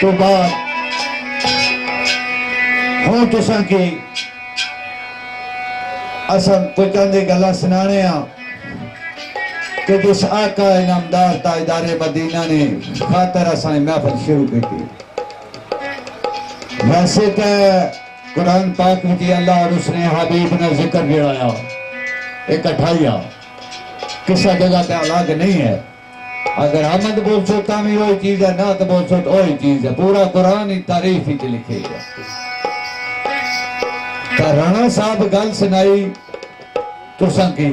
तो बाद हूँ तुसा की असा कोई कहते गल्ला सुनाने कि जिस आका इनामदार ताजदारे मदीना ने खातर असा महफिल शुरू की। वैसे तो कुरान पाक में अल्लाह और उसने हबीब ने जिक्र गिराया इकट्ठाइया किसी जगह पे अलग नहीं है। अगर हमद बोल सो तो भी वही चीज है, ना तो बोल सो तो वही चीज है। पूरा कुरान ही तारीफ ही लिखेगा। तो राणा साहब गल सुनाई तुसा की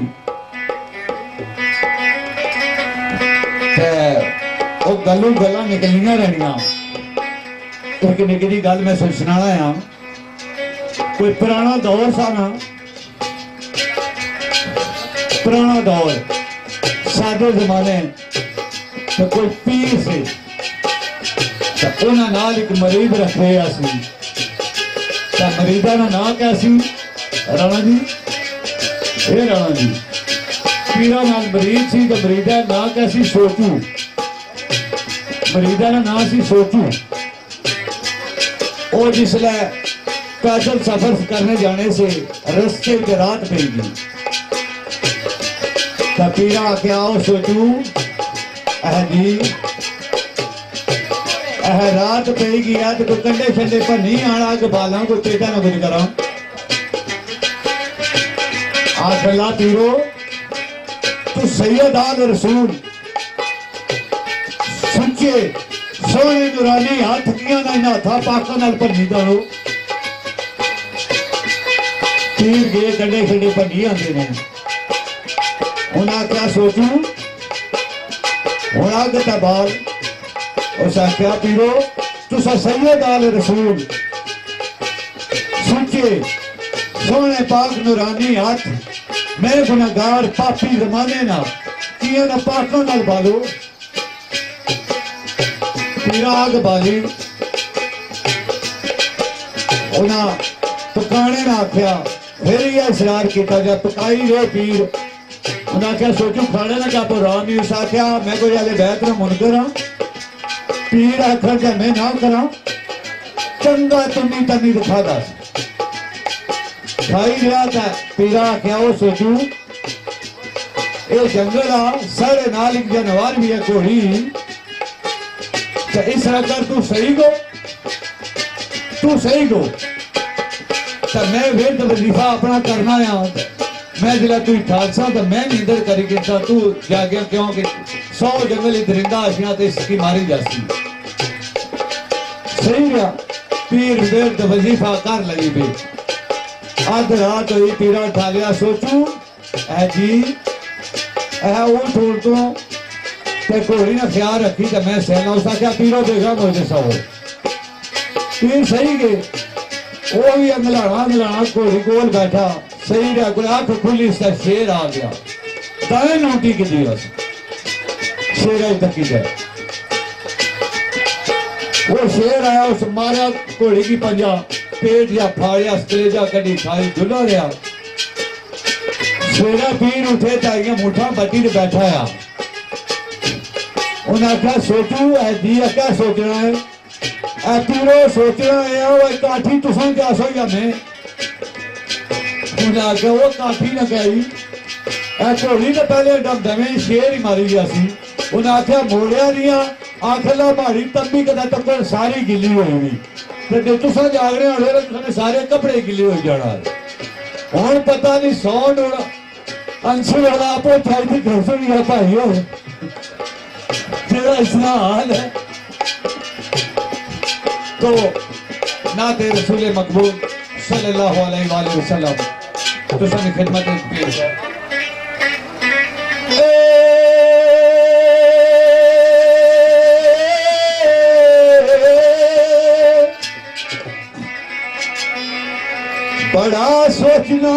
वो गलू गल्लां निकलियां रहनियां। एक निकली गल मैं सुनाना है। कोई पुराना दौर सा ना, पुराना दौर सादे जमाने तो कोई पीर से तो उन्होंने नाल एक मरीज रखे असी। तो मरीजा का नाम क्या सी? राणा जी, ये राणा जी पीरा नाल मरीज सी। तो मरीजा का नाम क्या सी? सोचू। मरीजा का नाम सी सोचू। और जिसले पैदल सफर करने जाने से रस्ते में रात पेगी तो पीरा आके आओ सोचू जी रात पेगी है तो कंडे छंडे पर नहीं आना कि बाला को पेटा ना कुछ करा। आखला पीरो तू सैयद आल रसूल सच्चे सोने नूरानी हाथ किया ना इन हाथा पाका नाल भन्नी दो। पीर गए कंडे छंडे पर नहीं आते ने। उन्हें क्या सोचू हूं आगता बाल उस आख्या पीरो तुसा सैयद आल रसूल सच्चे सोने पाक नूरानी हाथ मैं गुनाहगार पापी जमाने ना किया ना पाकों नाल बालो। पीरा आग बाली उन्हें पकाने ना आख्या। फिर यह इसरार किया जब पकाई गए पीर उन्हें आख्या सोचू खाने ना क्या राम नहीं। उस आख्या मैं कोई अले बैत ना मुनकर हाँ। पीर आखर जब मैं ना करा चंगा तुनी तनी दिखा दस खाई गया था। पीरा आख्या वो सोचू ये जंगल आ सारे नाल एक जानवर भी है घोड़ी। तो इस अगर तू सही गो तो मैं वेद वजीफा अपना करना है। मैं जिला तू खालसा तो मैं नींदर करी गिनता तू जागया क्योंकि 100 जंगली दरिंदा आशियां तो इसकी मारी जाती। सही गया पीर वेद वजीफा कर लगी भी। आध रात हुई पीरा उठा लिया। सोचू जी उठ उठ तो घोड़ी ने ख्याल रखी तो मैं सहना। उसका क्या पीरो देखा मुझे सब पीर सही गए वो भी अंगलाना घोड़ी कोल बैठा सही रहा। कोई आंख खुली इसका शेर आ गया। दाएं नोटी की दी शेर तकी जाए। वो शेर आया उस मारा घोड़ी की पंजा पेट या फाड़िया कलेजा कड़ी खाई झुला रहा। शेरा पीर उठे ताइया मुठा बटी ने बैठा है। उन्हें आख्या सोचू जी क्या सोचना है? पीरो सोचना है वो काठी तुसा क्या सो या मैं। उन्हें आख्या वो काठी न गई घोड़ी ने पहले दमे शेर ही मारी गया सी। उन्हें आख्या मोड़िया दिया आखला मारी तंबी कदा तक सारी गिली होगी तो तुसा जागने वाले तुमने सारे कपड़े गिले हो जाना। हूं पता नहीं 100 अंशु वाला आपो चाहिए घर भी भाई हो जेड़ा इसका हाल है। तो ना ते रसूल मकबूल सल्लल्लाहु अलैहि वसल्लम तुसानी खिदमत पेश है। बड़ा सोचना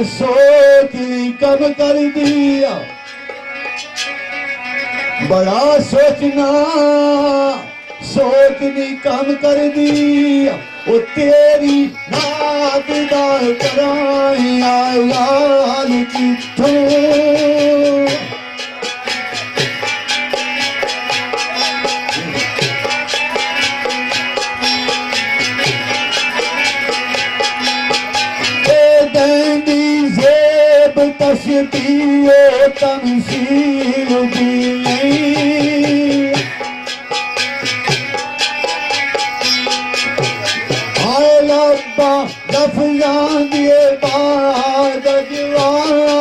सोच कब कर दिया। बड़ा सोचना सोच ने कम कर दिया। वो तेरी नाद दा कराए आयाल की थो। पिए तमसील दी नहीं आए लब्बा लफ्ज़ां दिए बाद जवाब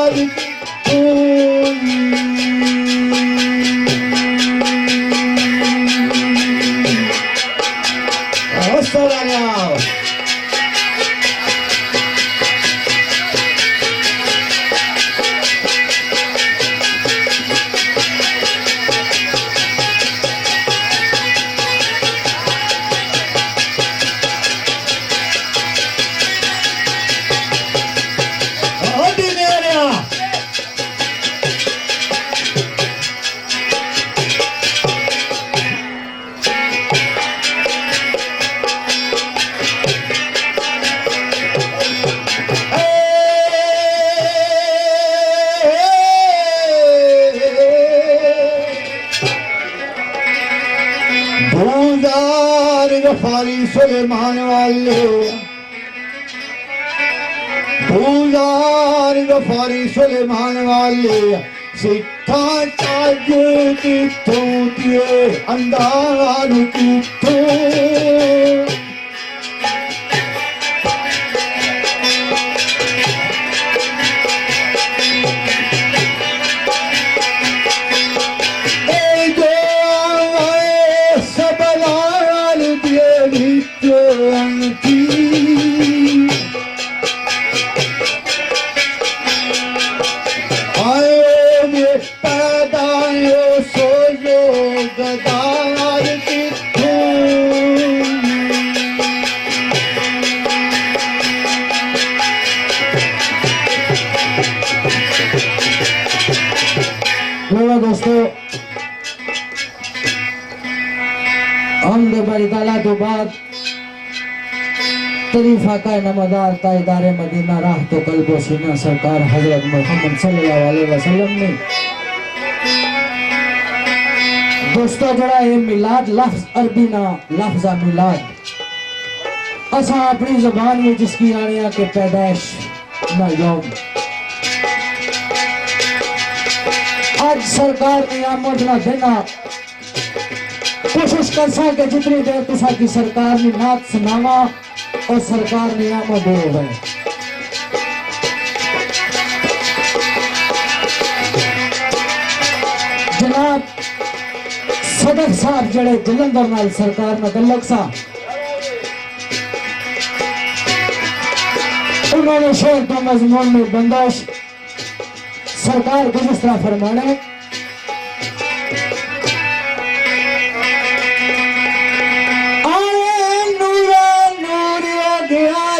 गफारी सुलेमान वाले भूदार गफारी सुलेमान वाले सिथा ताज किथों दिए अंदाज किथों दोस्तों हम बड़ी ताला तो बाद तरीफा का नमदार ताइदारे मदीना राह तो कल्बो सीना सरकार हजरत मोहम्मद सल्लल्लाहु अलैहि वसल्लम ने दोस्तों जड़ा ये मिलाद लफ्ज अरबी ना लफ्जा मिलाद असा अपनी जुबान में जिसकी आनिया के पैदाइश ना यौम आज सरकार ने आमद ना देना कोशिश कर सके जितनी देर तुसा की सरकार ने नात सुनावा और सरकार ने आमद हो गए जनाब सदर साहब जड़े जलंधर नाल सरकार में तल्लक सा उन्होंने शेर तो मजमून में बंदश सरकार को जिस तरह फरमाने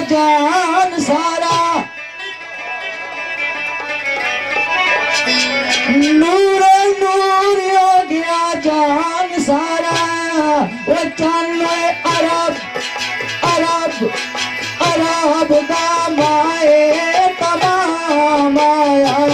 जान सारा नूर नूर हो गया जान सारा वो चांद अरब अरब अरब का माए तमाम आया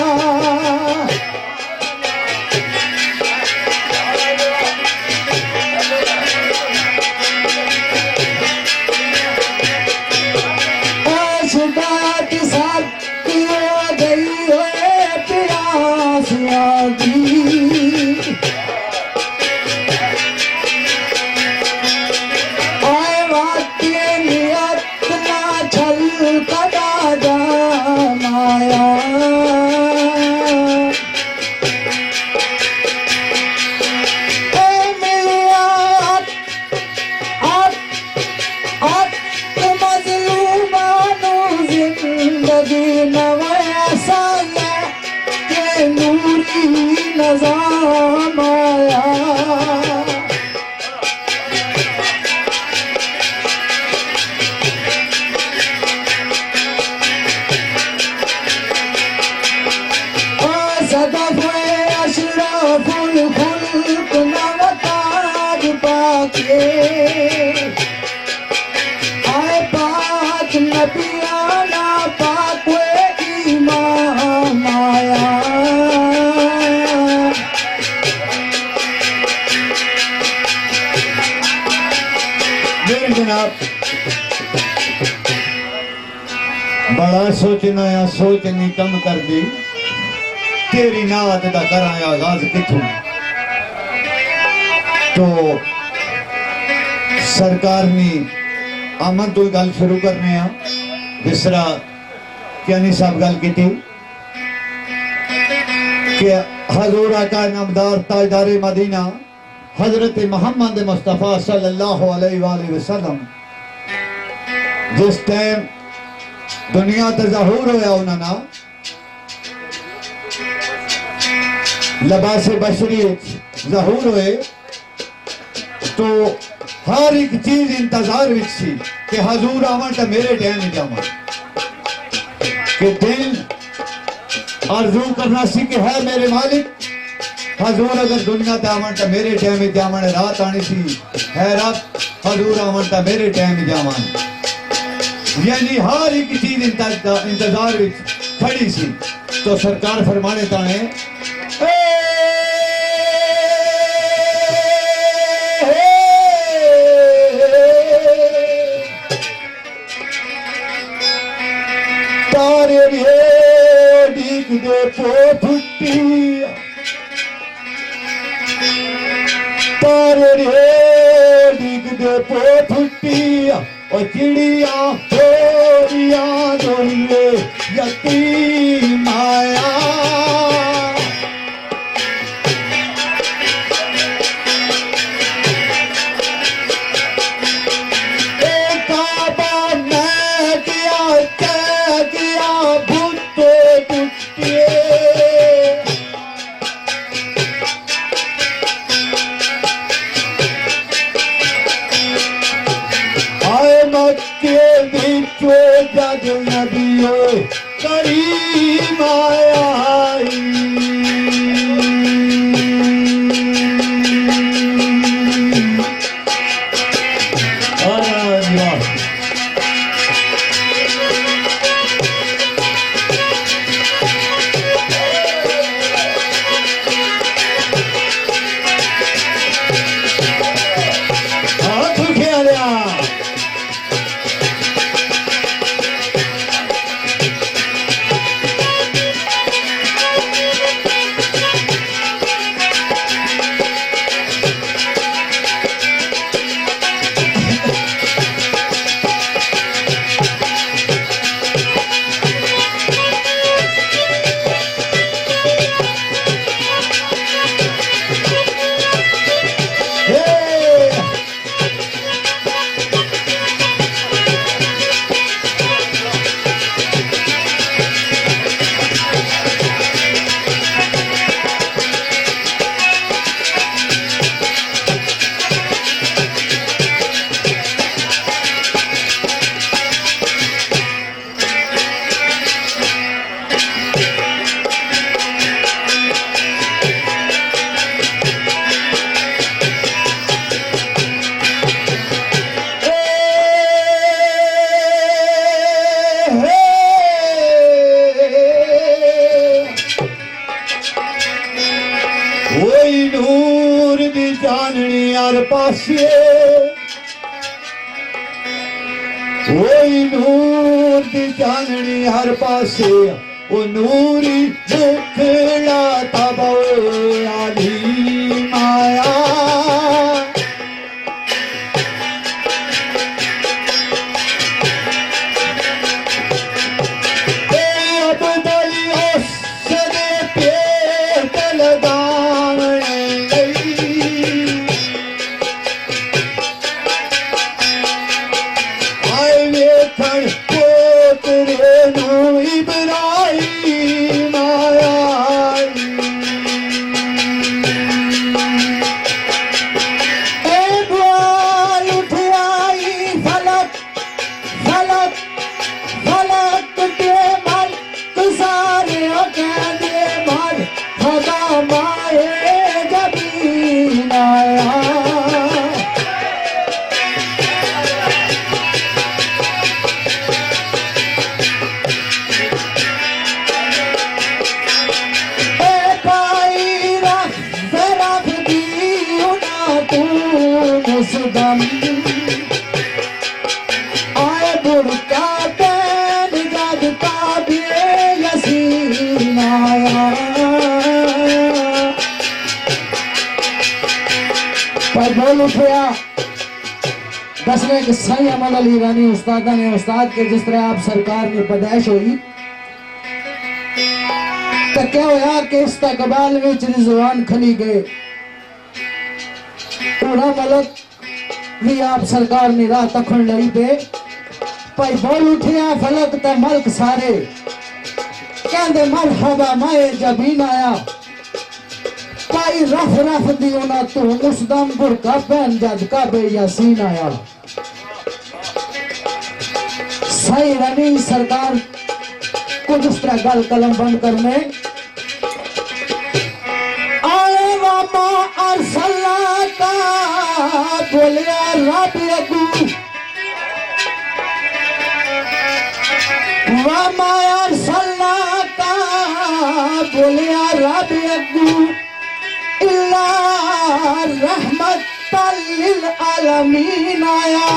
बड़ा सोचना या सोच नहीं कम कर दी तेरी नात दा करां आगाज किथों। तो सरकार ने आमन तो गल शुरू करने जिस तरह क्यानी साहब गल की थी कि हजूर आका नामदार ताजदार मदीना हजरत मोहम्मद मुस्तफा सल्लल्लाहु अलैहि वसल्लम जिस टाइम दुनिया ते ज़हूर होया उन्होंने लबास बशरी ज़हूर हुए तो हर एक चीज इंतजार विच सी कि हजूर आवन तो मेरे टाइम जावन कि दिल आरज़ू करना सी कि है मेरे मालिक हजूर अगर दुनिया ते आवन तो मेरे टाइम जावन। रात आनी सी है रब हजूर आवन तो मेरे टाइम जावन। यानी हर एक चीज इंतजार विच खड़ी सी। तो सरकार फरमाने ताने तारे डीग दे पोफुट्टी तारे डीग दे पोफुट्टी और चिड़िया होरिया दोले यतीम आया। जग नबियो करीम आई पासे वही नूर दी चांदनी हर पासे वो नूरी मुखड़ा तबो आली माया बोल उठया दसवें कि सही अमल अली रानी उस्ताद ने उस्ताद के जिस तरह आप सरकार में पैदाइश हुई तो क्या होया कि इस्तकबाल में रिजवान खली गए पूरा मलक भी आप सरकार ने राह तखन लई पे भाई बोल उठिया फलक ते मलक सारे कहंदे मरहबा माए जबीन आया भाई रफ रफ दियो ना तू उस दम बुरका पहन जद का बे यासीन आया सही रनी सरकार को जिस तरह गल कलम बंद करने आए मामा अरसला का बोलिया रब अगू मामा अरसला का बोलिया रब अगू इल्ला रहमतल लिल आलमीन आया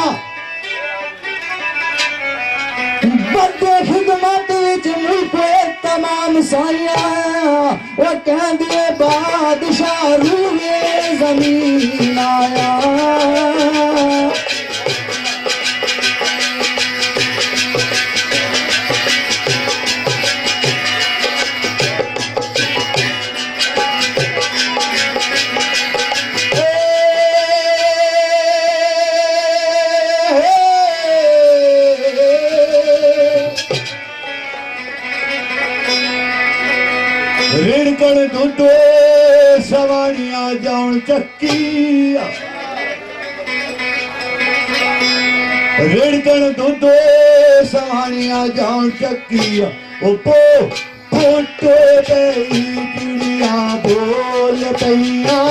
बंदे खिदमत विच मुझे तमाम साया वो कह दिए बादशाह रूए जमीन आया रिड़कण दूधो सवारियां जान चक्किया रिड़कण दूधो सवारियां जान चक्किया ओ पो फोटो गई चिड़िया बोल पैया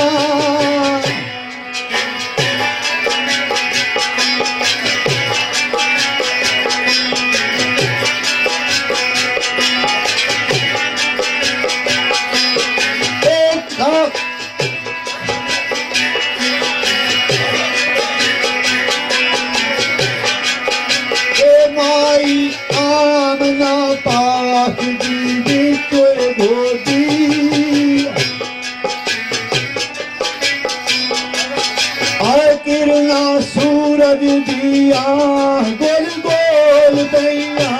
सूरज दिया गोल गोल दैया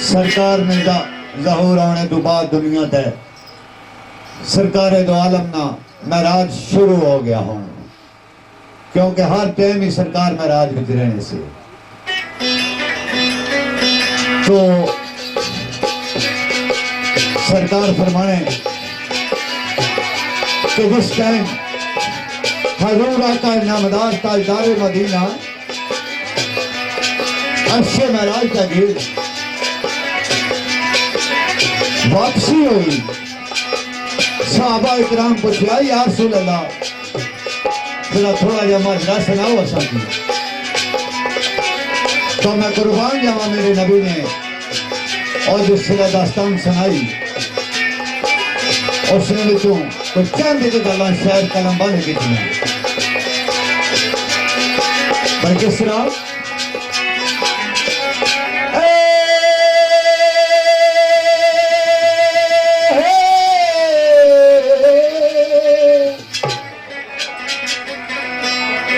सरकार में ज़हूर आने तो बाद दुनिया तय सरकार दो आलम ना महराज शुरू हो गया हूँ, क्योंकि हर टाइम ही सरकार महराज में रहने से तो सरकार फरमाने कि उस टाइम हजूर का नामदार ताजदार मदीना अर्शे महराज का गिर वापसी हुई। सहाबा इकराम पूछा या रसूल अल्लाह जरा थोड़ा जा माजरा सुनाओ असा की। तो मैं कुर्बान जावा मेरे नबी ने और जिससे दास्तान सुनाई उसने विचों कोई चंद की गल्लां शायद कलम बंद की पर किस तरह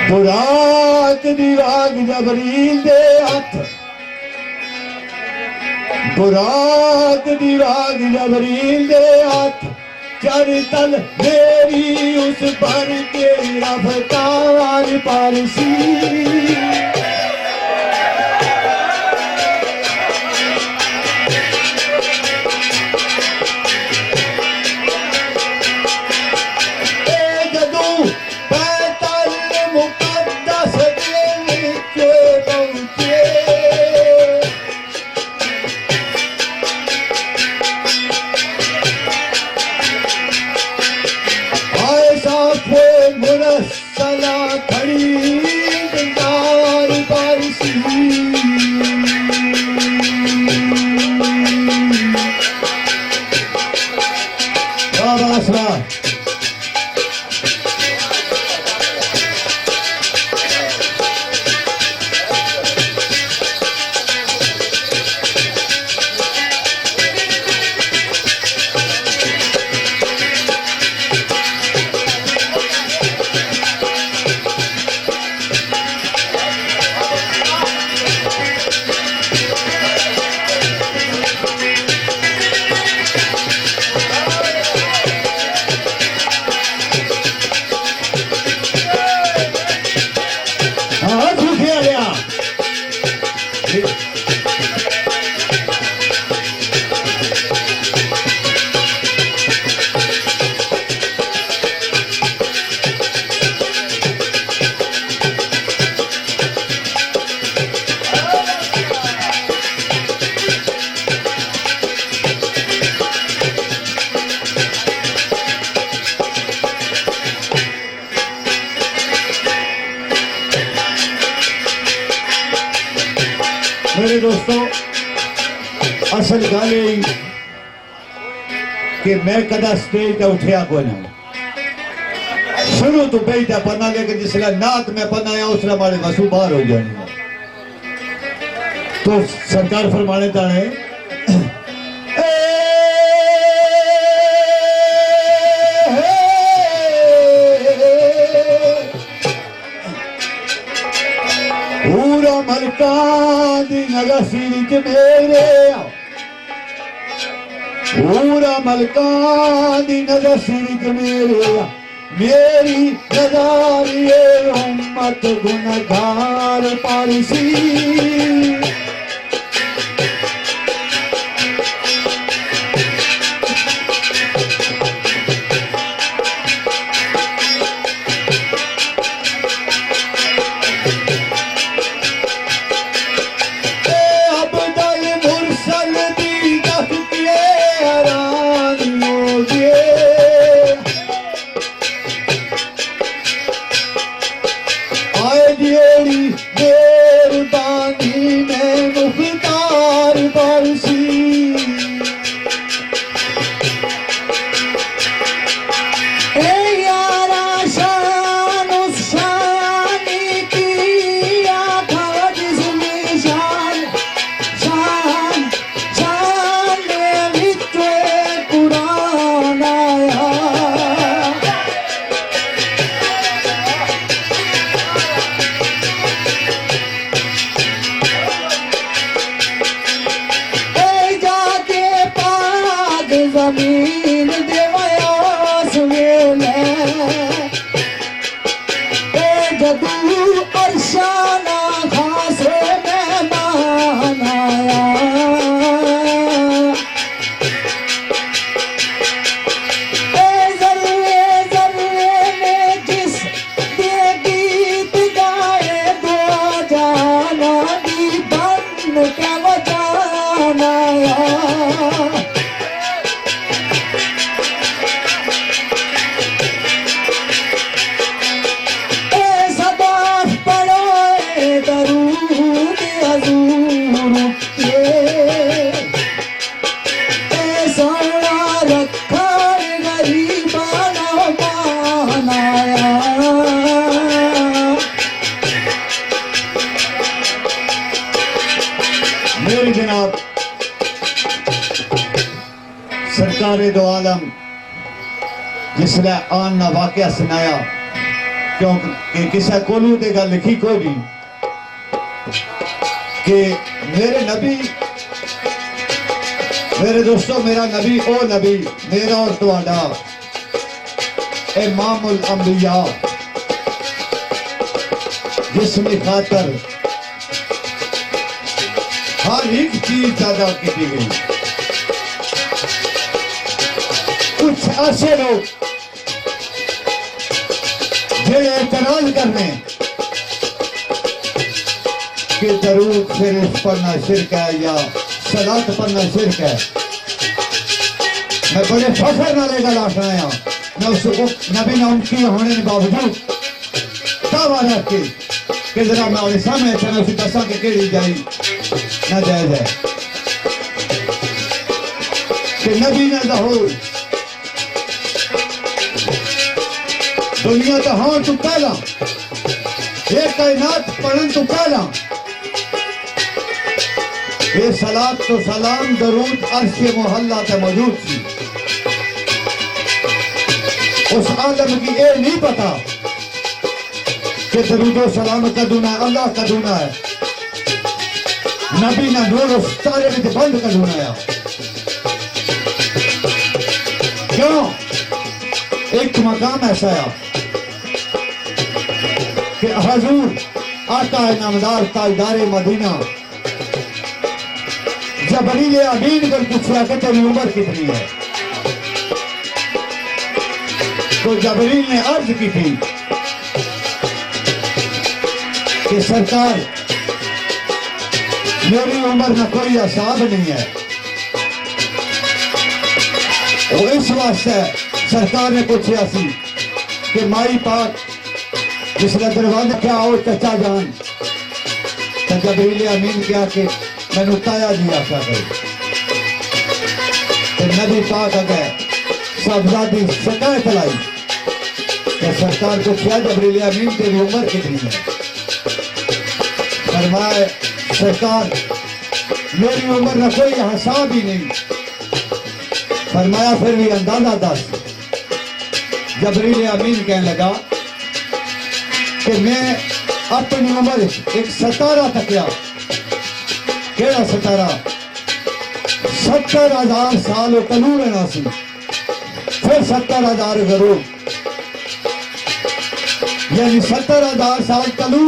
बुराक दीवाग जबरील दे हथ बुराक दीवाग जबरील दे हथ चर तल मेरी उस पर के रफ्तार पारसी मेरे दोस्तों असल गल यही कि मैं कदा स्टेज पर उठिया को ना शुरू तो बेटा पन्ना लेकिन जिसला नात में पन्ना आया उसला हमारे वसू बाहर हो जाने तो सरकार फरमाने ताने मलकानी नगसी मेरे पूरा मलकानी नगसी मेरे मेरी नजारी उम्मत गुनगार पारसी मेरी मेहरबानी में सरकारे दो आलम जिसले आन ना वाकया सुनाया क्योंकि किसी कोलू ते गल लिखी कोई नहीं कि मेरे नबी मेरे दोस्तों मेरा नबी ओ नबी मेरा और तुहाडा इमामुल अंबिया जिसमें खातर हर एक चीज पैदा की गई। कुछ ऐसे लोग जो एतराज करने कि दरूद सिर्फ पढ़ना शिरक है या सलात पढ़ना शिरक है। मैं बड़े फखर नाले गल आखना मैं उसको नबी ना उनकी होने के बावजूद दावा रख के कि जरा मैं उन्हें सामने थे मैं उसे दसा कि केड़ी जाई ना जायज है कि नबी ने लाहौर दुनिया तो हाँ तू पहला एक कायनात पढ़न तू पहला ये सलात तो सलाम दरूद अर्श के मोहल्ला ते मौजूद थी। उस आलम की ये नहीं पता कि दरूद और सलाम का दूना है अल्लाह का दूना है। नबी ना नूर उस तारे में बंद कर दूना है। क्यों एक मकाम ऐसा है कि हजूर आका नामदार ताजदार मदीना जबरील अमीन को पूछा कि तेरी उम्र कितनी है तो जबरील ने अर्ज की थी कि सरकार मेरी उम्र में कोई हिसाब नहीं है। और इस वास्ते सरकार ने पूछा सी कि माई पाक जिसने दरवाजा क्या आओ चचा जान तो जबरील अमीन क्या कि मैनू ताया जी आशा गई नबी पाक अगर साहबजादी शिकायत लाई कि सरकार को क्या जबरील अमीन तेरी उम्र कितनी है। फरमाए सरकार मेरी उम्र में कोई हिसाब ही नहीं। फरमाया फिर भी अंदाजा दस। जबरील अमीन कहने लगा कि मैं अपनी उम्र एक सतारा तकिया केड़ा सतारा 70,000 साल कलू रहना सी फिर 70,000 गरूब यानी 70,000 साल कलू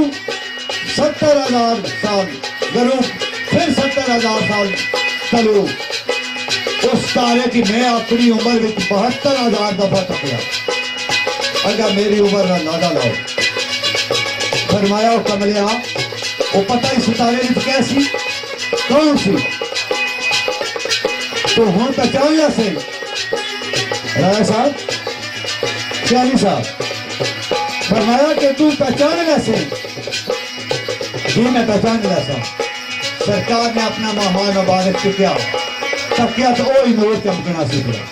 70,000 साल गरूब फिर 70,000 साल कलू। उस तारे की मैं अपनी उम्र में 72,000 दफा तकिया अगर मेरी उम्र का अंदाजा लाओ। फरमाया कमलिया वो पता ही सितारे में कैसी कौन सी तो हूं पहचान से राय साहब चाली साहब फरमाया कि तू पहचान कैसे जी मैं पहचान कैसा। सरकार ने अपना मेहमान मुबारक चुकिया तकिया तो वही नूर चमकना सीख लिया।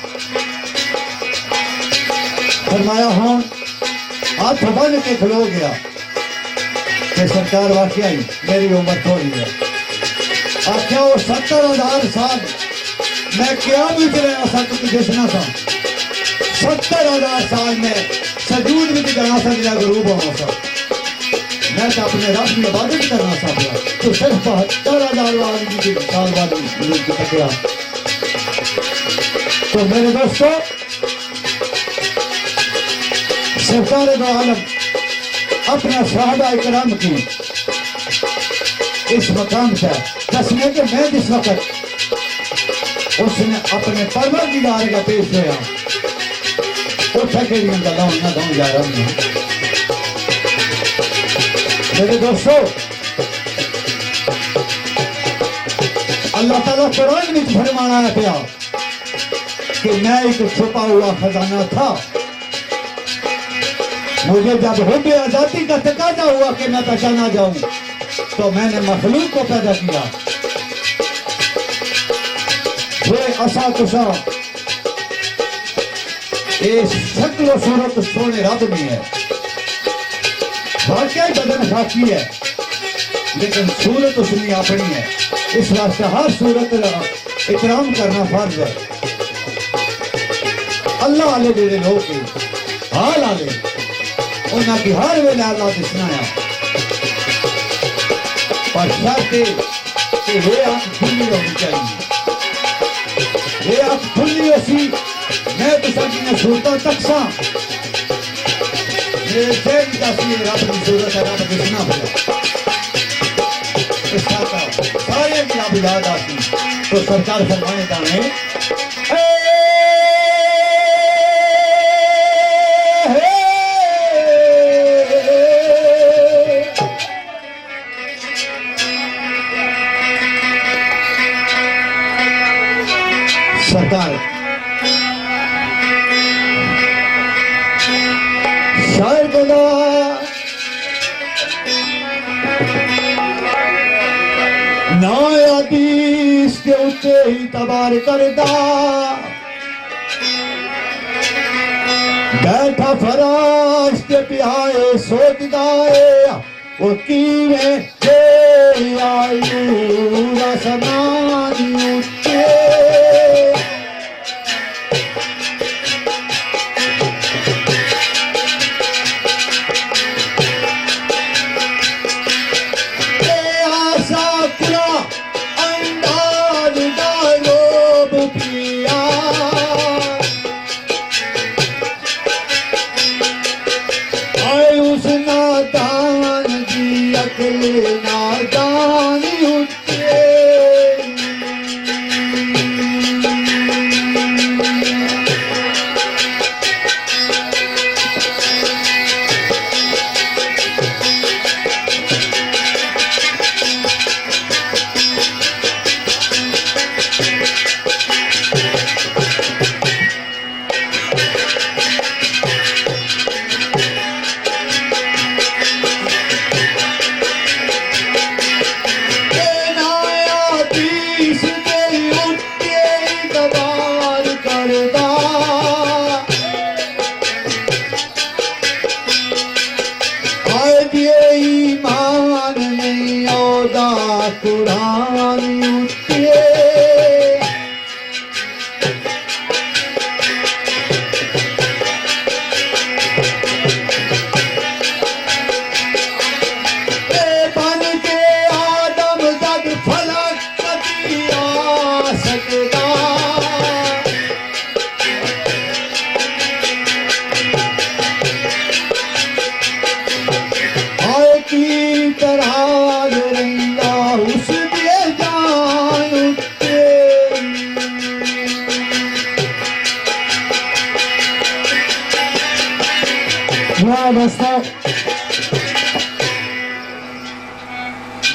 फरमाया हूं हाथ बन के खलो गया कि सरकार वाकई मेरी उम्र थोड़ी है। आख्या वो 70,000 साल मैं क्या भी रहा सकती देखना था 70,000 साल में सजूद भी जाना था मेरा गरूब होना था। मैं तो अपने रब की इबादत करना था तो सिर्फ 72,000 साल वाली तकिया। तो मेरे दोस्तों सरकार दो आलम अपना सहाबा इकराम की इस मकाम से दसने के मैं जिस वक्त उसने अपने परवरदिगार का पेश होया उठा के गल्लां होइयां दो जा रहा हूं। मेरे दोस्तों अल्लाह ताला कुरान में फरमाना है पिया कि मैं एक छुपा हुआ खजाना था। मुझे जब हुब्बे आजादी का तकाजा हुआ कि मैं पहचाना जाऊं तो मैंने मखलूक को पैदा किया। वे असा तुसा ये शक्ल सूरत सोने रब में है। वाकई बदन खाकी है लेकिन सूरत उसने अपनी है। इस वास्ते हर सूरत का इकराम करना फर्ज है। अल्लाह वाले जेडे लोग हैं हाल वाले उन्हां की हर वेले अल्लाह दिसना है पर शर्त कि ये आंख खुली होनी चाहिए ये आंख खुली होसी मैं तो सभी सूरत तक सा मेरे जेब दसी रब की सूरत है रब दिसना पड़ा सारे की रब याद आती तो सरकार फरमाने ताने सरकार शायर बोला ना हदीस के उत्ते ही तबार करदा बैठा फराश के पियाए सोचदा है वो कीवे जे आयू रसमानी उत्ते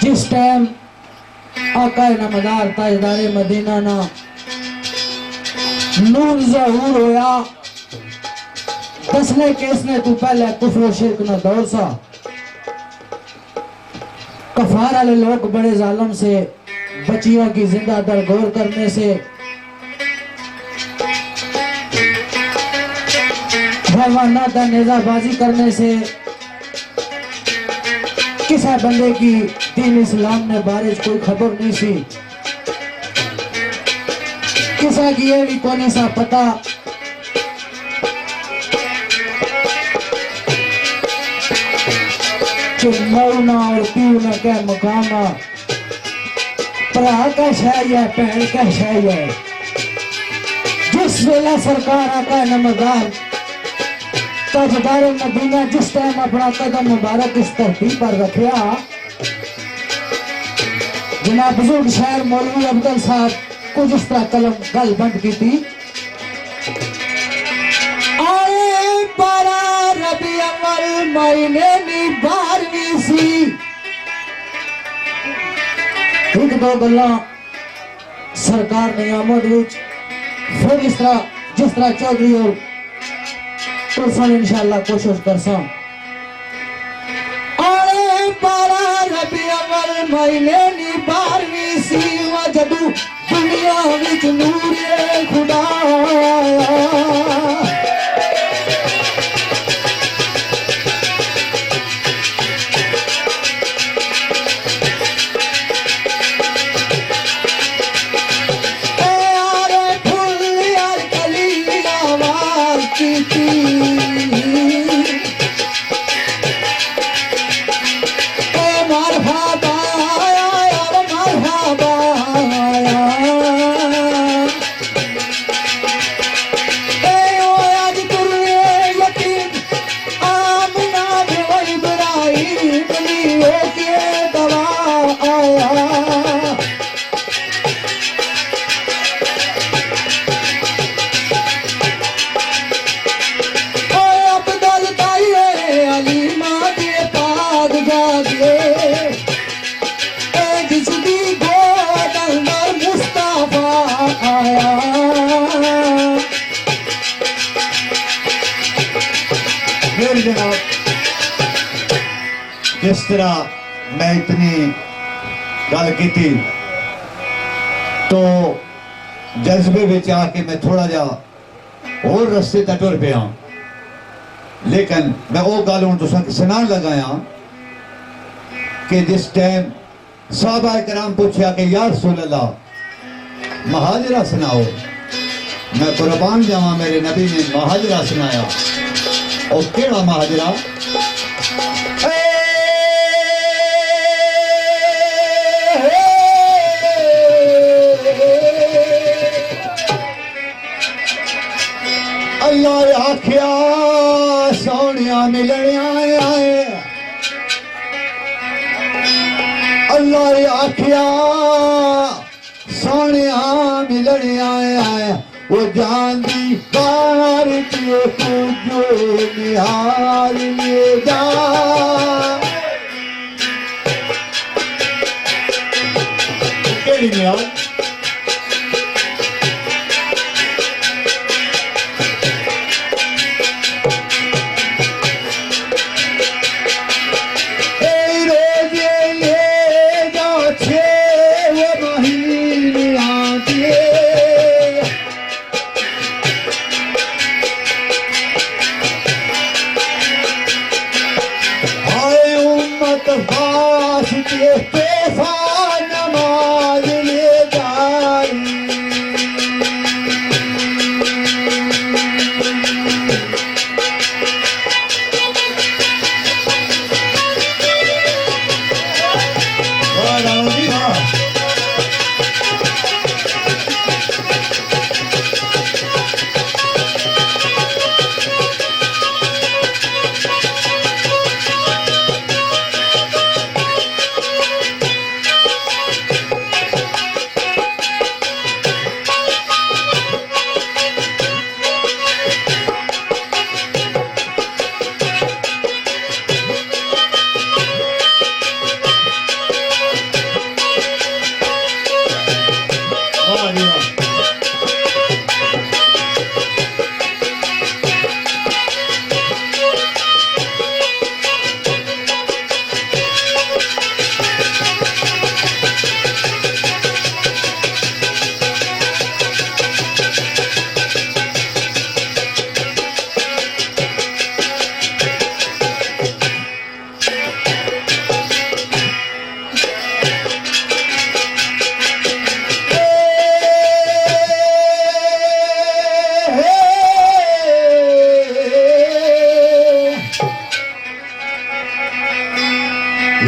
जिस टाइम आका नमदार ताजदारे मदीना ना नूर ज़हूर होया दसने केसने तू पहले कुफ्र शिरक ना दौर सा कफार वाले लोग बड़े जालिम से बच्चियों की जिंदा दरगोर करने से हैवाना का नेजाबाजी करने से किसी बंदे की दीन इस्लाम ने बारे कोई खबर नहीं सी किसी की ये भी कोने सा पता कि मौना और पीना क्या मकाम भरा का शह है भैन का शह है जिस वेला सरकार आका नमदार ताजदार मदीना जिस टाइम अपना कदम मुबारक इस धरती पर रखा जनाब बुजुर्ग शायर मौलवी अब्दुल साहब कुछ इस तरह कलम गल बंद की थी आए पारा रबी अव्वल महीने नी 12वीं सी एक दो गल्ला सरकार ने आमद विच फिर इस तरह जिस तरह चौधरी और परसों इंशाअल्लाह कोशिश करसा आए पारा रबी अव्वल महीने नी 12वीं सी जदू दुनिया विच नूरे खुदा जिस तरह मैं इतनी गल की थी तो जज्बे में आके मैं थोड़ा जा और रस्ते तक टुर पिया लेकिन मैं वो गल हूं तुसा सुनान लगाया कि जिस टाइम साहबा कराम पूछा कि या रसूल अल्लाह महाजरा सुनाओ मैं कुर्बान जावा मेरे नबी ने महाजरा सुनाया और केड़ा महाजरा अल्लाह आख्या सोनिया मिलने आए अल्लाह आख्या सोनिया मिलने आए वो जान दी बार के तुझो निहार ले जा केड़ी निहार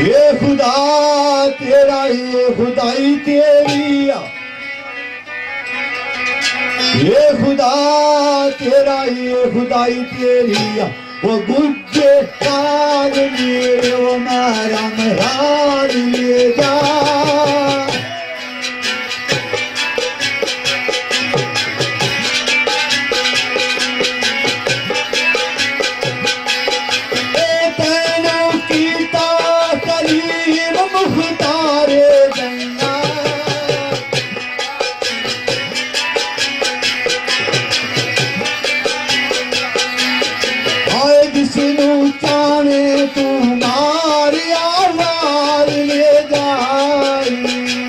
ये खुदा तेरा ये खुदाई तेरी ये खुदा तेरा ये खुदाई तेरी वो गुज्जे काल लिए वो महरम राज लिए जा तुम्हारी आवाज ले जाई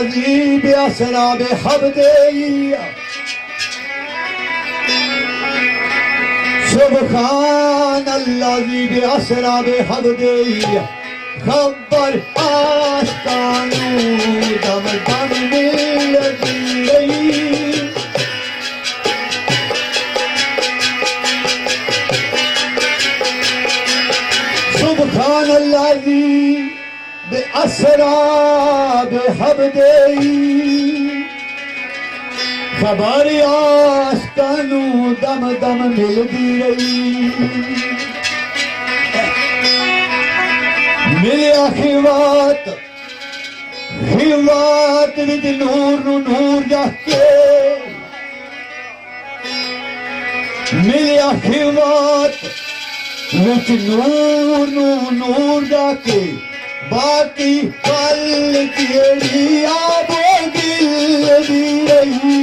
अल्लाजी बेअसरा बेहबदेई सुबहान अल्लाजी बेअसरा बेहबदेई खबर आस्तानू दम दम मिलती रही सुबहान अल्लाजी बेअसरा बेहबदेई खबर आस्तानू दम दम मिलती रही मिले खिवात विच नूर नू नूर जाके मिले खिवात विच नूर नू नूर जाके बाकी कल जेड़ी आबो दिल दी रही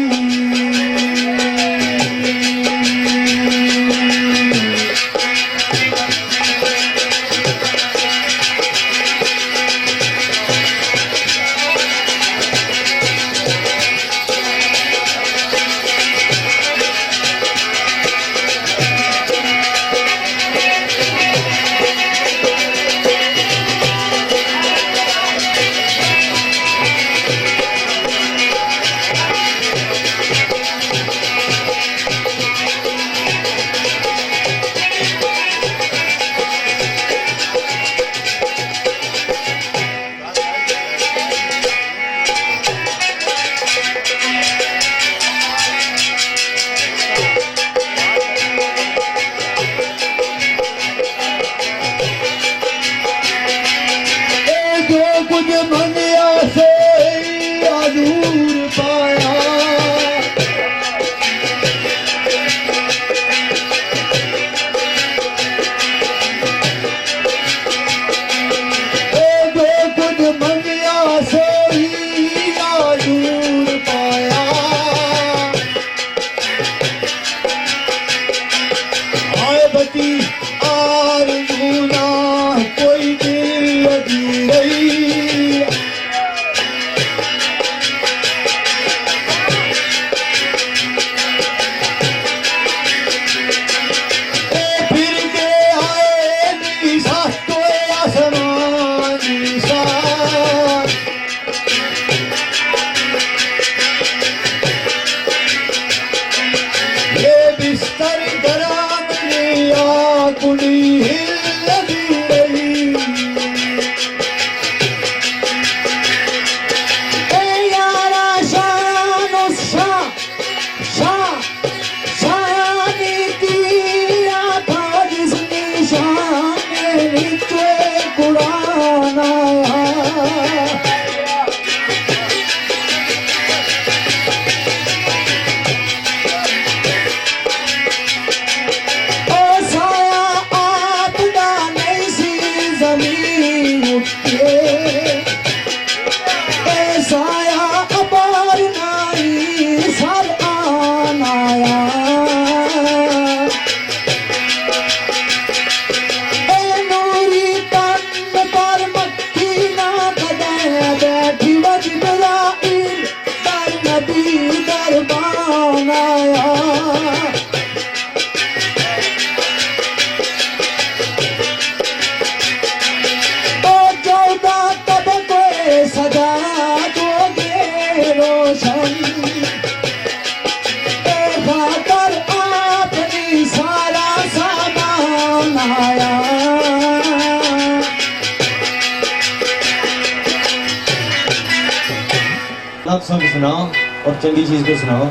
सॉन्ग सुनाओ और चंगी चीज पे सुनाओ।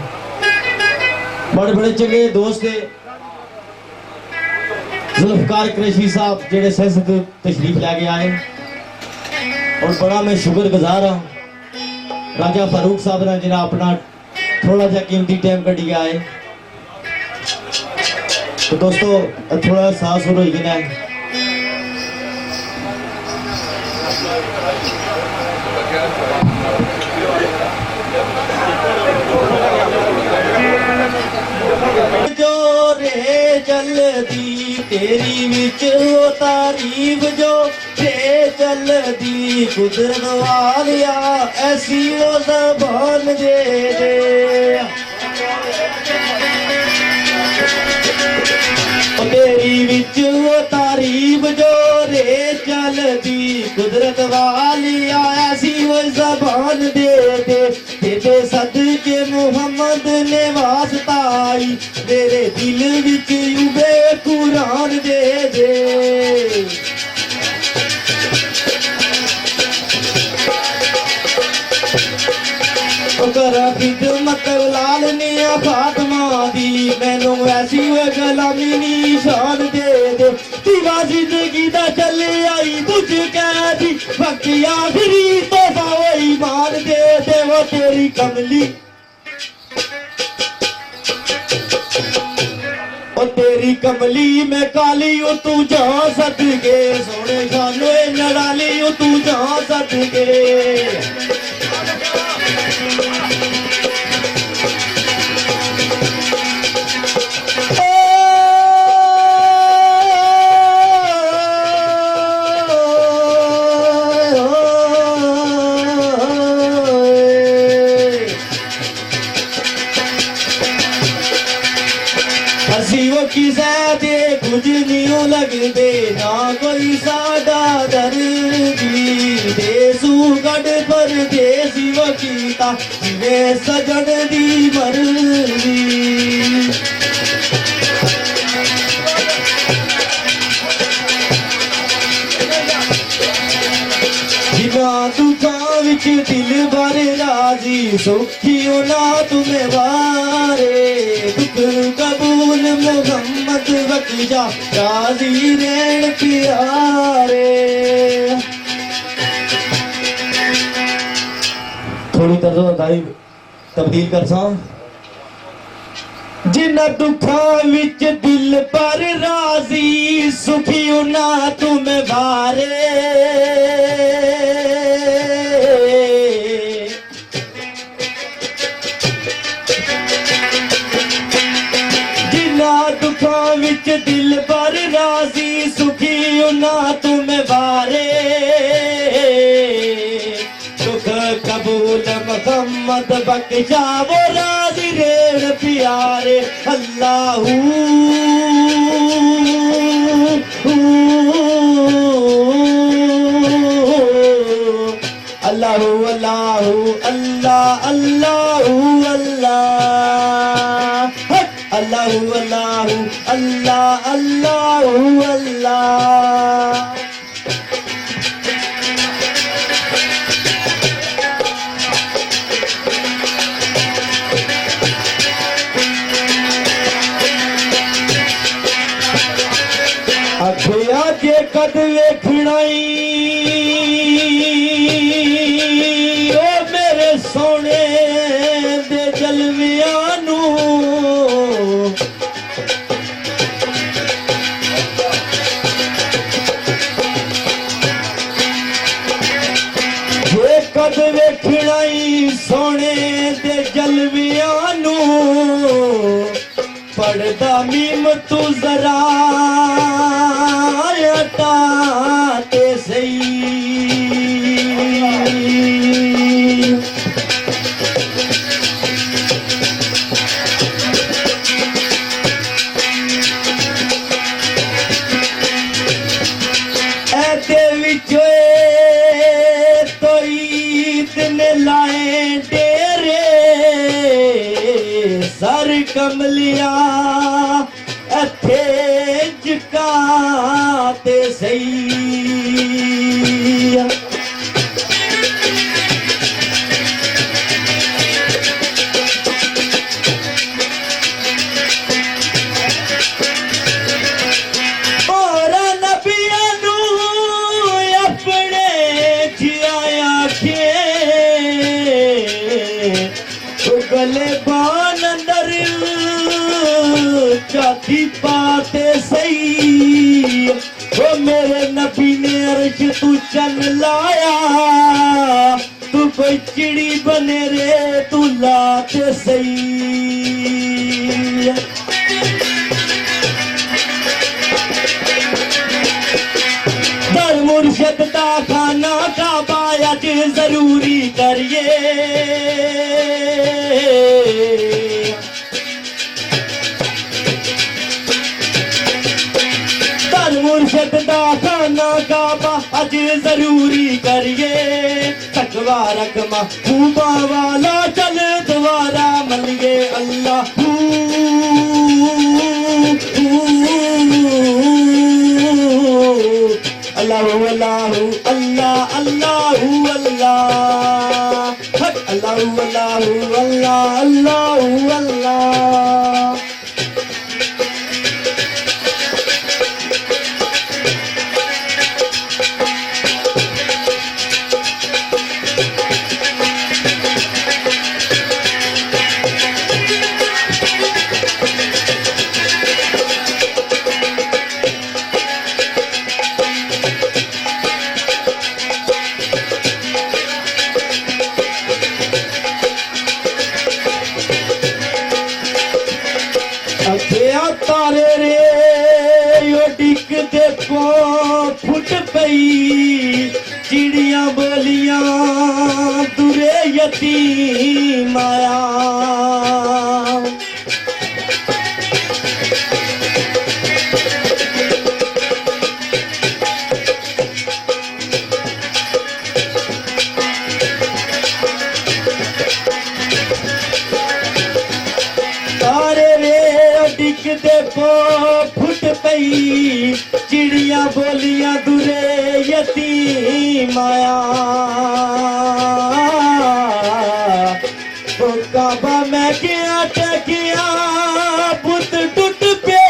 बड़े बड़े चंगे दोस्त थे जुल्फकार कुरैशी साहब जेड़े सियासत तशरीफ लैके आए और बड़ा मैं शुक्रगुजार हाँ राजा फारूक साहब ने जिन्हें अपना थोड़ा सा कीमती टाइम कढ़ी आए। तो दोस्तों थोड़ा सास हो गया है जो रे जल्दी तेरी विच वो तारीफ जो रे जल्दी दी कुदरत वालिया ऐसी वो ज़बान दे दे तेरी विच वो तारीफ जो रे चल दी कुदरत वालिया ऐसी वो ज़बान दे दे तेरे सदके मुहम्मद ने वास्ता आई मेरे दिल विच उबे कुरान दे दे करा खिदमत लाल निया फातमा दी मैनू ऐसी वे गलामी निशान दे दे दीवा जिंदगी दा चले आई तुझ कह दी वक्त आखिरी तोहफा वो ईमान दे दे वो तेरी कमली ओ तेरी कमली में काली ओ तू जा सदके सोने शानो नड़ाली ओ तू जा सदके हसीवो की ज़्यादे कुछ नहीं लगदे ना कोई सादा दर्दी देसू गढ़ पर देसी वो कीता जिवे सजन दी मर्जी जिना दुखां विच दिल भर राजी सुखी ना तुम्हें वारे दुख कबूल मोहम्मद वकीजा राजी रहन प्यारे थोड़ी तर्जुमादारी तब्दील कर सा जिन्ना दुखां विच दिल पर राजी सुखी ना तुम्हें वारे दुखां विच दिल पर राजी सुखी ना तुम्हें बारे दुख कबूल मोहम्मद बख्शा वो राजी रेण प्यारे अल्लाहू अल्लाहू अल्लाहू अल्लाह अल्लाहू अल्लाह अल्लाहू अल्लाहू अल्लाह अल्लाहू अल्लाह अखिया जे कद वेखणाई ओ मेरे सोने दे जलवियां नू कद वेखणाई सोने दे जलवियां नू पढ़दा मीम तू जरा अटा ते सही ऐते विचों लाए डेरे सर कमलिया अथे जकाते सही और नबिया नू अपने जिया के गले बान अंदर चाती पाते सही ओ मेरे नबी ने अर्श तू चल लाया तू कोई चिड़ी बने रे तू लाते सही दर मुर्शद दा खाना मुबारक महबूबा वाला चल दोबारा मलिए अल्लाह अल्लाह अल्लाह अल्लाह अल्लाह अल्लाह अल्लाह अल्लाह अल्लाह अल्लाह। तारे रे यो डिक दे पो फुट पई चिड़िया बोलियां दुरे यतीम आया दे पो फुट पई चिड़िया बोलियां दुरे यतीम आया ओ काबा मैं क्या टकिया पुत टुट पे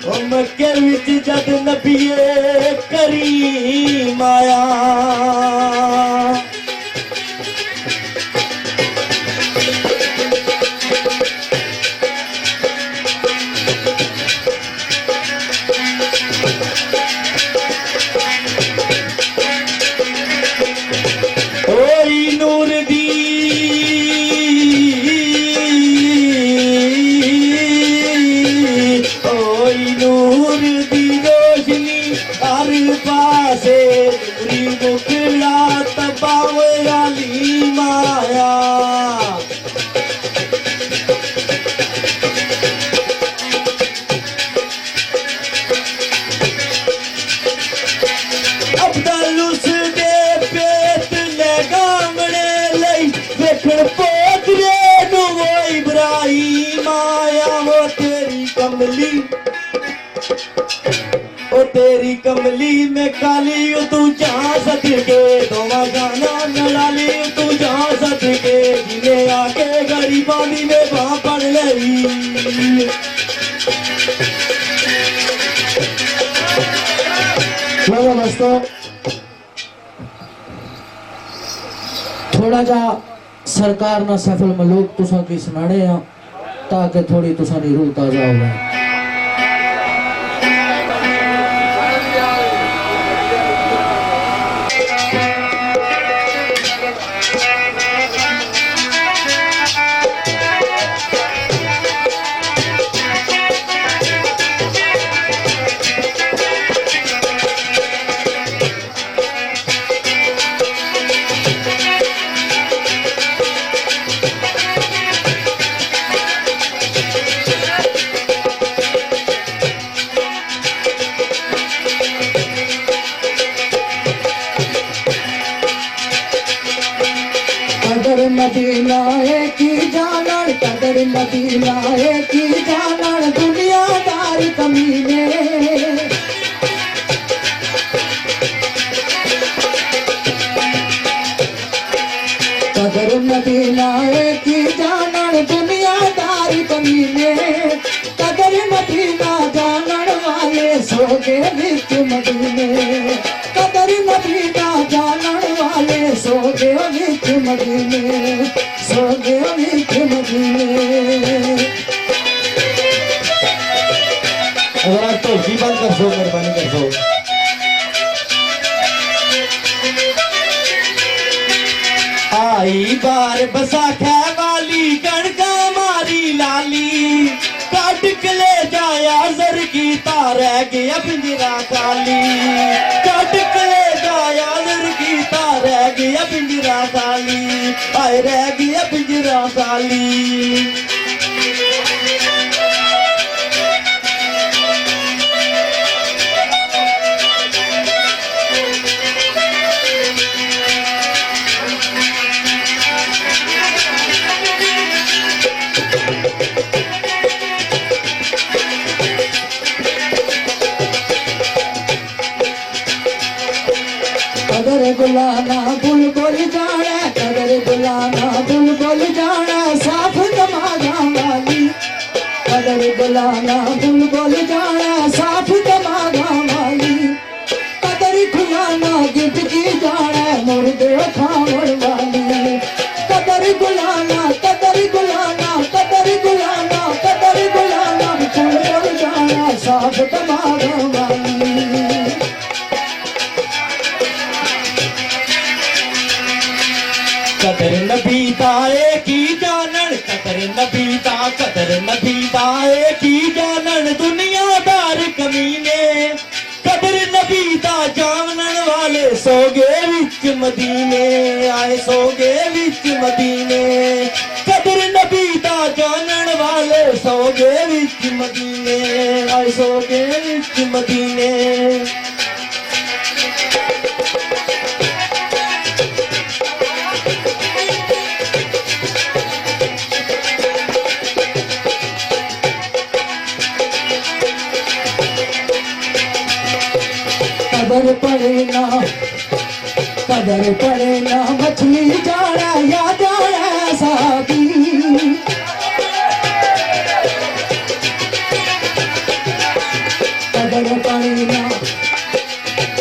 ओ मक्के विच जद नबीए करीम आया ओ तेरी कमली में काली तू जहाँ सदके दोवा जाना नलाली तू जहाँ सदके जिन्हें आके गरीबानी में वहाँ पड़ लई दोस्तों थोड़ा जा सरकार ना सफल मलूक तुसा की सुनाने हैं ताकि थोड़ी तुसा नी रूह ताजा हो जाए। मदीना है की जानन कदर मदीना है की जानन दुनियादार कमीने कदर मदीना है की जानन दुनियादार कमीने कदर मदीना जानन वाले सोगे विच मदीने कदर मदीना जानन वाले सोगे विच मदीने सोगे विच मदीने। अगर आप तो जी बंद कर सो मेहरबानी कर सो आई बार बसाखा वाली कणका मारी लाली काट के ले जाया जर की रह गया पिंजरा खाली काट के ले जाया जर की रह गया पिंजरा खाली आए रह गया पिंजरा खाली। गुलाना बुलबुल जाना साफ दमागा वाली कदर गुलाना बुलबुल जाना साफ दमागा वाली कदर खुलाना गिफ्ट की जाना मुर्दे खावन वाली कदर गुलाना कदर गुलाना कदर गुलाना कदर गुलाना बुलबुल जाना साफ दमागा वाली कदर नबी दाए की जानन कदर नबी दाए की जानन दुनियादार कमीने कदर नबी दा जानन वाले सोगे विच मदीने आए सोगे विच मदीने कदर नबी दा जानन वाले सोगे विच मदीने आए सोगे विच मदीने कदर पड़े ना मछली जाना या जाना साथी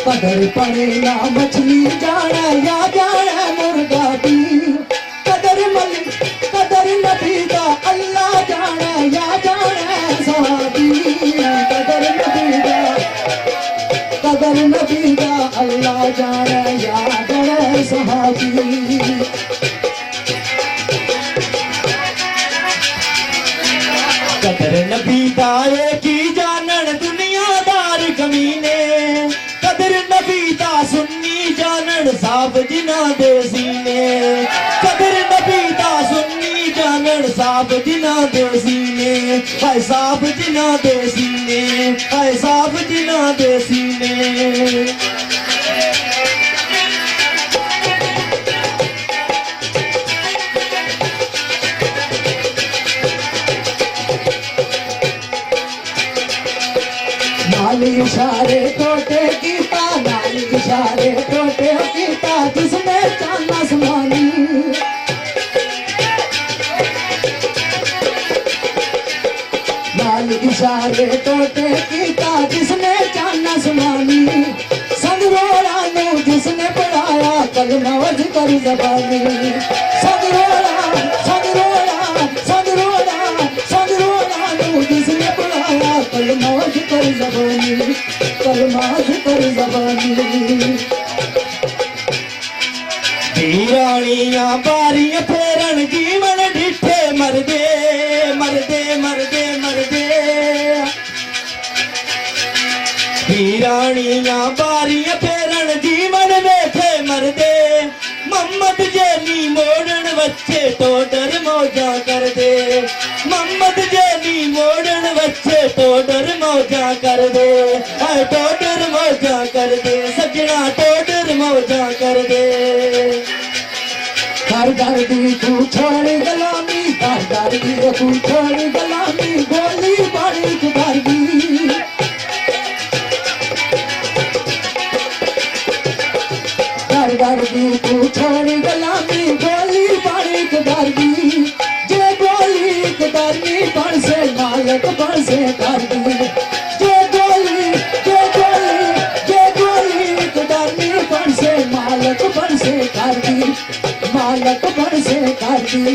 कदर पड़े ना मछली जाना या जाना मुर्गा भी कदर नबी दा अल्लाह जाना या जाना साथी कदर नबी दा अल्लाह जाने याद सहाबी कदर नबी दाए की जानन दुनियादार कमीने कदर नबी दा सुन्नी जानन साफ जिना दे सीने कदर नबी दा सुन्नी जानन साफ जिना दे सीने हाय साफ जिना दे सीने हाय साफ जिना दे सीने नाली इशारे टोटे कीता नाली इशारे टोटे कीता जिसने चांद आसमानी नाली इशारे टोटे कीता जिसने चांद आसमानी संगरोड़ा नू जिसने पढ़ाया कलमा जिक्र ज़बानी संगरोड़ा संगरोड़ा संगरोड़ा संगरोड़ा नू जिसने पढ़ाया कलमा जिक्र ज़बानी कलमा जिक्र ज़बानी वीरानियां बारियां फेरन जीवन डिठे मरदे मरदे मरदे मरदे वीरानियां बारियां फेरन जीवन वेठे मरदे मोहम्मद जेली मोड़न बच्चे टोडर मौजा कर दे मोहम्मद जेली मोड़न बच्चे टोडर मौजा कर दे हाय टोडर मौजा कर दे सजना टोडर मौजा कर दे हर दर्दी तू छोड़ गलामी हर दर्दी तू छोड़ गलामी गोली बड़ी दर्दी हर दर्दी तू छोड़ गलामी गोली बड़ी दर्दी जे गोली दर्दी बन से मालक बन से दर्दी जे गोली दर्दी बन से मालक बन से दर्दी मालक बन से करदी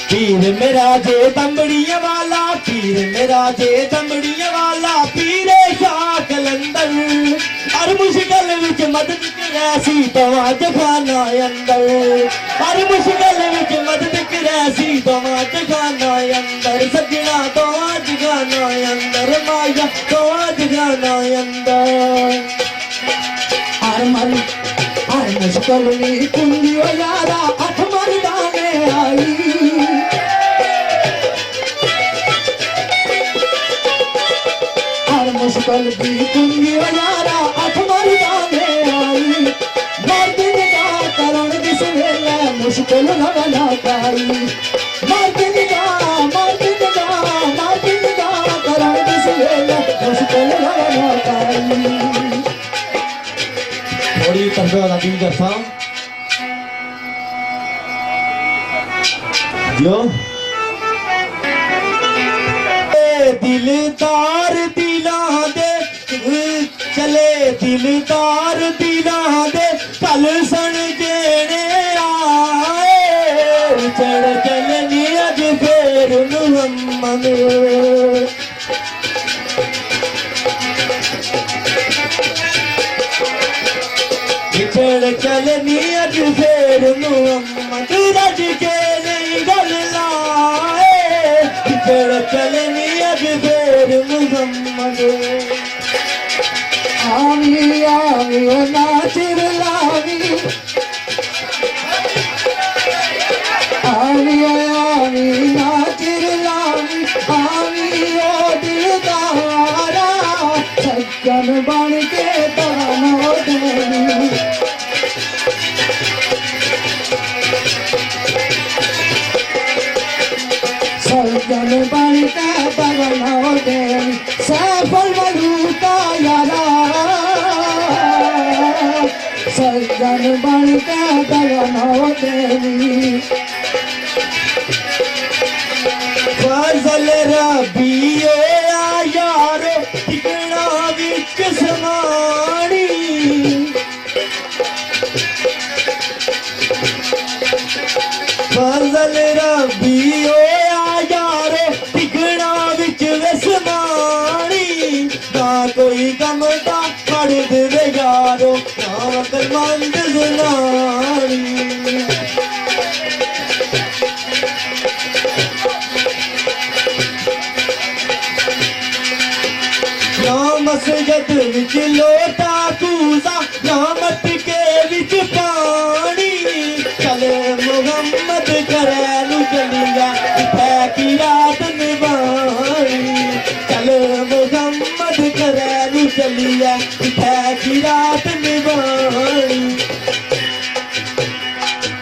पीर मेरा जे दमड़िया वाला पीर मेरा जे दमड़िया वाला पीरे शाह कलंदर हर मुश्किल विच मदद करैसी तवा जखाना अंदर हर मुश्किल विच मदद करैसी तवा जखाना अंदर सजना तवा जखाना अंदर माया तवा जखाना अंदर हर मुश्किल नी कुंदी ओ यारा अठ मर्दाने आई हर मुश्किल दी कुंदी ओ यारा अठ मर्दाने आई मर्द निगाह करण दिस वेले मुश्किल न बना पाई मर्द निगाह करण दिस वेले मुश्किल न बना पाई थोड़ी तंदुरुस्त अपील करता जो दिलदार दिला दे चले दिलदार दिला दे कल सन जेने आए चढ़ चलनी अज फेर मुहम्मद चढ़ चलनी अज फेर मुहम्मद रज के नहीं गल लाए चढ़ चलनी अज फेर मुहम्मद आवी आवी ओ नाचिर लावी आवी आवी नाचिर लावी आवी ओ दिलदारा सज्जन बन के तानो देवी सज्जन बन के तानो देवी सफल मलूका यारा सज्जन बन के तानो देवी फजल रबियो यारो टिकना विच समानी फजल रबियो यारो टिकना विच समानी ना कोई कम दा फड़ दे यारो ना कलमंद जनानी ना मस्जिद विच लोटा कूजा ना मटके विच पानी चले मुहम्मद करैलू चलिया इत्थै की रात निभानी चले मुहम्मद करैलू चलिया इत्थै की रात निभानी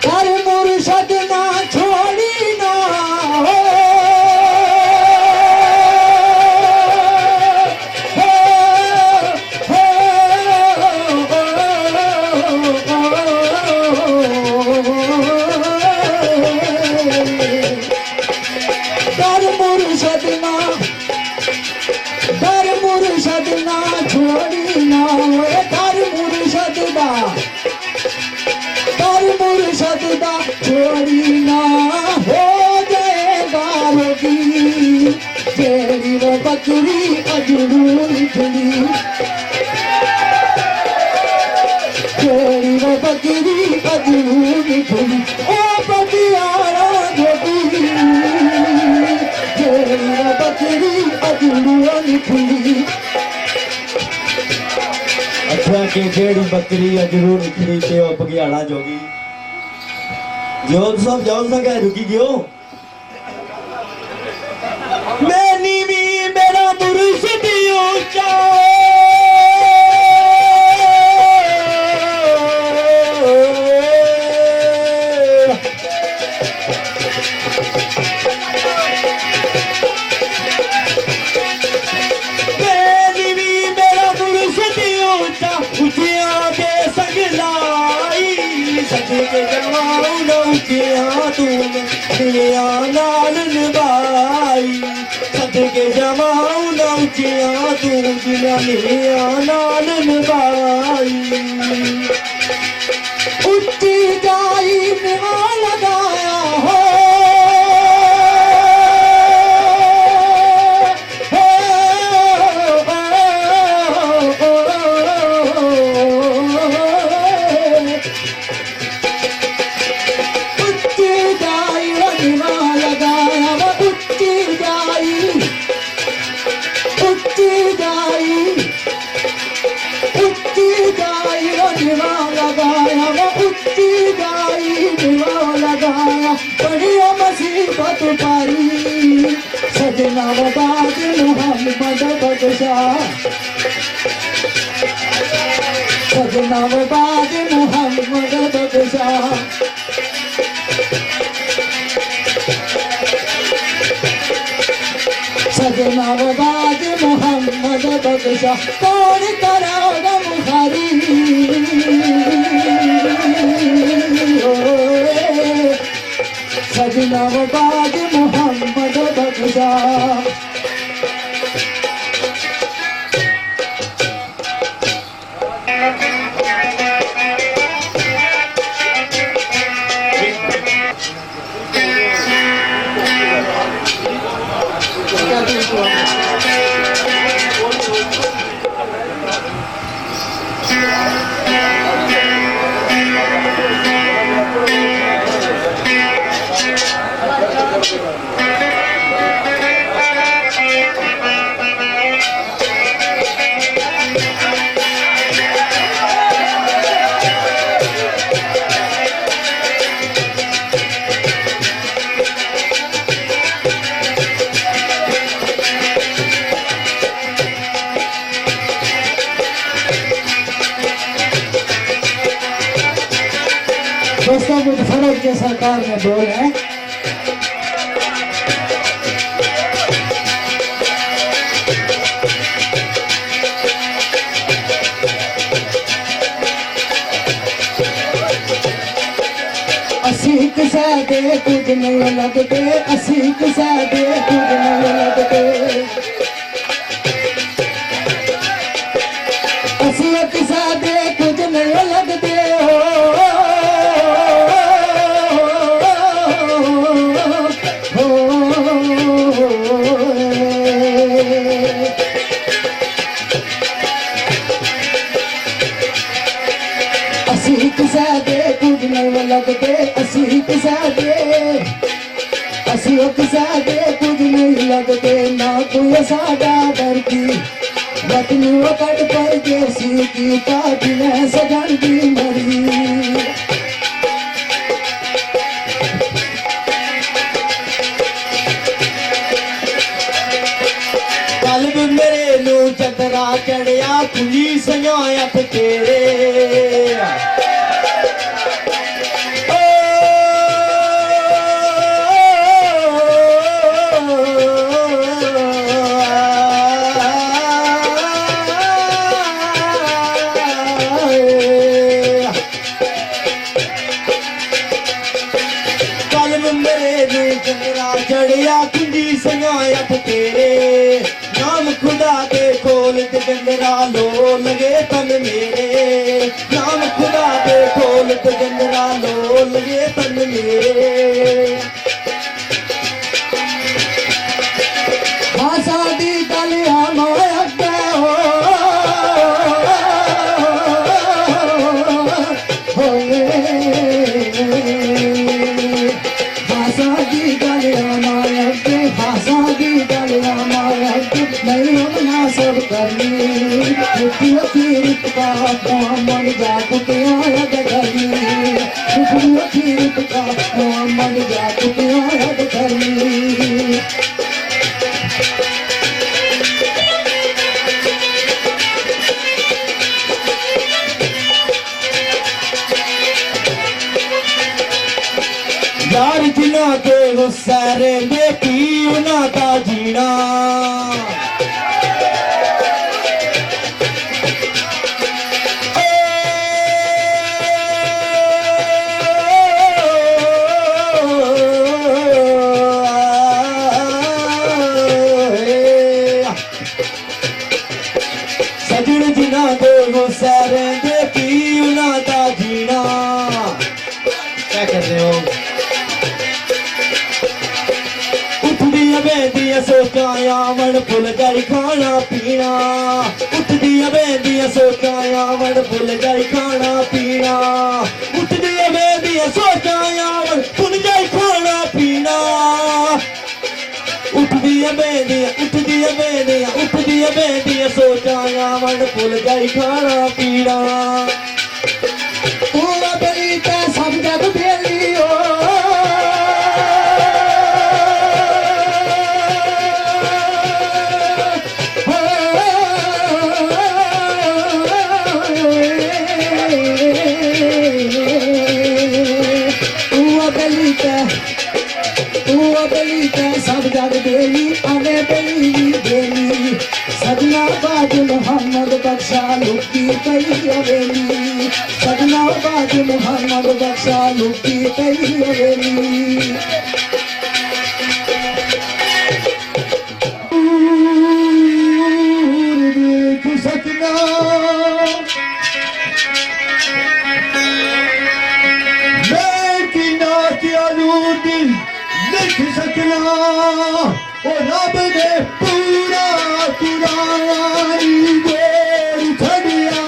हर मुर्शद ना छोड़ी ना हो दर मुर्शद ना छोड़ी ना होए दर मुर्शद दा छोड़ी ना हो जाएगा होगी तेरी वो बकरी अजरू निकली तेरी वो बकरी अजरू निकली ओ बकियारा धोबी तेरी वो बकरी अजरू निकली अच्छा कि जेड़ी बकरी अजरू निकली ते ओ बगियाड़ा जोगी जोग सब कह रुकी गयो मैं नीवी मेरा मुर्शिद ऊंचा के जमाऊ नौचिया तूने दिया नाल निभाई सदके जमाऊ नौचिया तू दिया नाल निभाई उच्ची जाई निवा लगाया हो बढ़िया मुसीबत पारी सजना वबाद मोहम्मद बदशा सजना वबाद मोहम्मद बदशा सजना वबाद मोहम्मद बदशा कौन कराओ मुखारी नवाज मोहम्मद बख्शा। दोस्तों मुजफ्फर के सरकार में बोल है। असीक सादे कुछ नहीं लगते, असीक सादे कुछ नहीं लगते, असीक सादे कुछ नहीं लगते हो। असीक सादे कुछ नहीं लगते, असीक सादे, असीक सादे कुछ नहीं लगते, ना कोई सादा डरती वतन वकड़ पर देसी की पार्टी में सजन की मर्जी। कल्ब मेरे नू चंदरा चढ़िया खुली सजाया तेरे। चढ़िया खुली सजाया तेरे, नाम खुदा के खोल ते गंदरा लो लगे तन मेरे, नाम खुदा के खोल ते गंदरा लो लगे तन मेरे। हाँ सादी गलिया माया हो नहीं होना सब करनी तीर्थ का मन जागृत आया करनी, तीर्थ का मन जागृत आया करनी। यार जिना के गुस्सारे में पी उना का जीना, सजन जिना के गुस्सारे में पी उना का जीना। क्या कर रहे हो? बेदिया सोचा यावन भुल जाई खाना पीना, उठदिया बेदिया सोचा यावन भुल जाई खाना पीना, उठदिया बेदिया सोचा यावन भुल जाई खाना पीना, उठदिया बेदिया उठदिया बेदिया उठदिया बेदिया सोचा यावन भुल जाई खाना पीना। पूरा बरीता सब जग बेली हो, सब जग बेली अने बेली बेली, सजना बाज मोहम्मद बख्शा लुकी कई हवेली, सजना बाज मोहम्मद बख्शा लुकी कई हवेली। सकना ओ रब ने पूरा पुरानी जोड़ छड़िया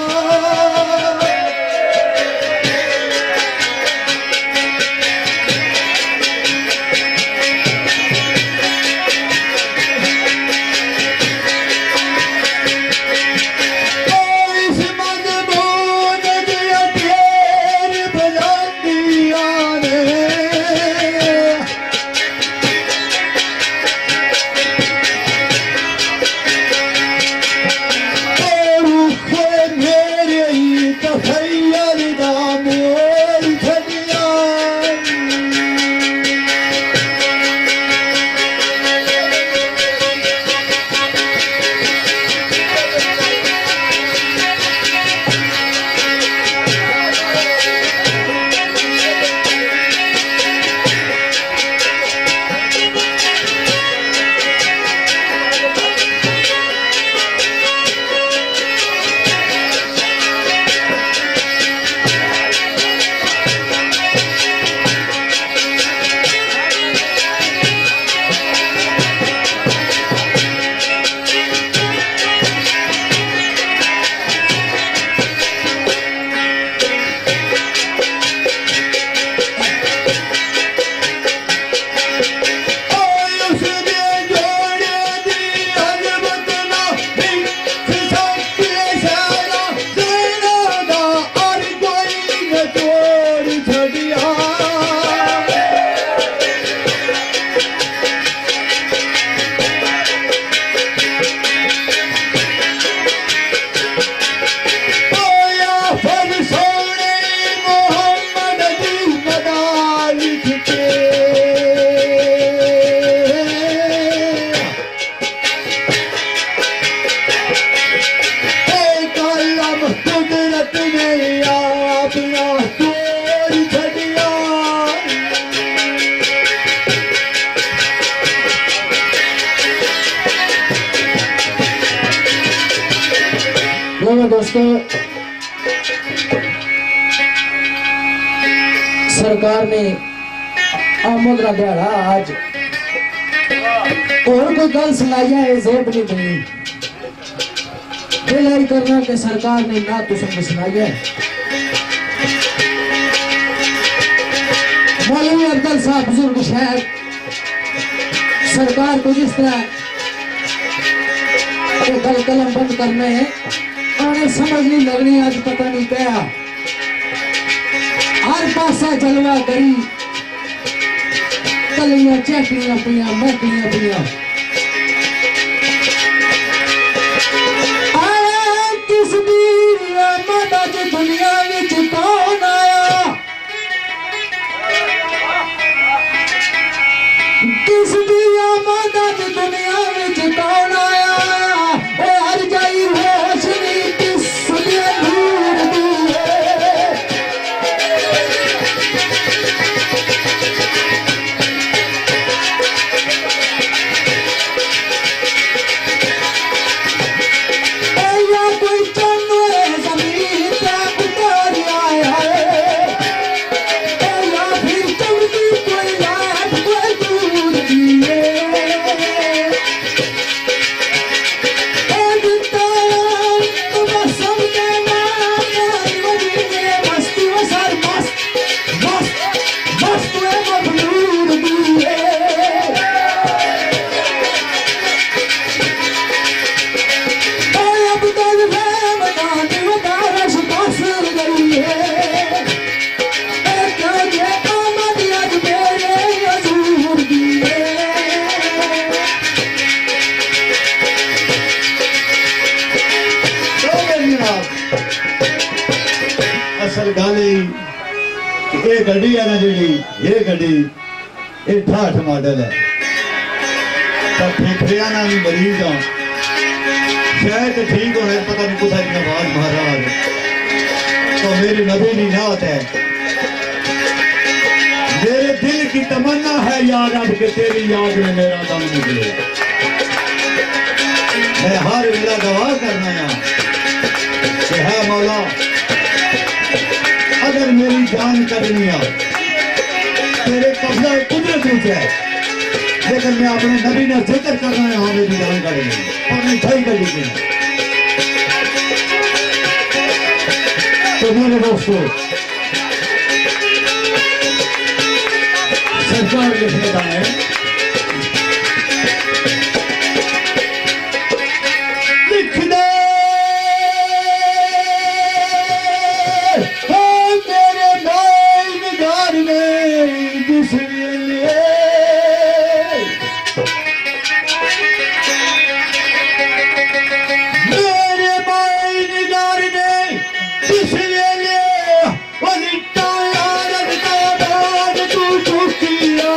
दोस्तों, सरकार ने आमद का दिहाड़ा आज और कोई गल सुनाई है जेब नहीं बनी दिलाई करना कि सरकार ने ना तो समझ सुनाई है। मौलवी अब्दुल साहब बुजुर्ग शहर सरकार को जिस तरह गल कलम बंद करने हैं आने समझ नहीं लगनी आज पता नहीं क्या हर पासा जलवा करी कलियां चैटियां पिया महकियां पिया किस दी मदद दुनिया विच कौन आया किस दी मदद दुनिया विच कौन आया हर जाई रोशनी किस लिए दूर दूर या कोई चन्नो जमीन पे उतार आया या फिर चमकी कोई लाट कोई दूर दिए असल गल ये गड्डी है ना जी ये गड्डी ये 68 मॉडल है तो फेफड़िया ना भी मरीज हाँ शायद ठीक होने पता नहीं कुछ आवाज महाराज तो मेरी नबी नहीं नात है मेरे दिल की तमन्ना है यार अब के तेरी याद में मेरा दम निकले मैं हर वेला गवाह करना है कि है मौला अगर मेरी जान करनी है तेरे कब्जा कुदरत है लेकिन मैं अपने नबी ने जिक्र करना है हाँ मेरी जान कर और नहीं सही कर लीजिए। तो मेरे दोस्तों सरकार लिखने का है लिख दे मेरे मायनदार ने जिस लिए मेरे मायनदार ने जिस लिए वो नित्ता यार का बाद तू चुकिया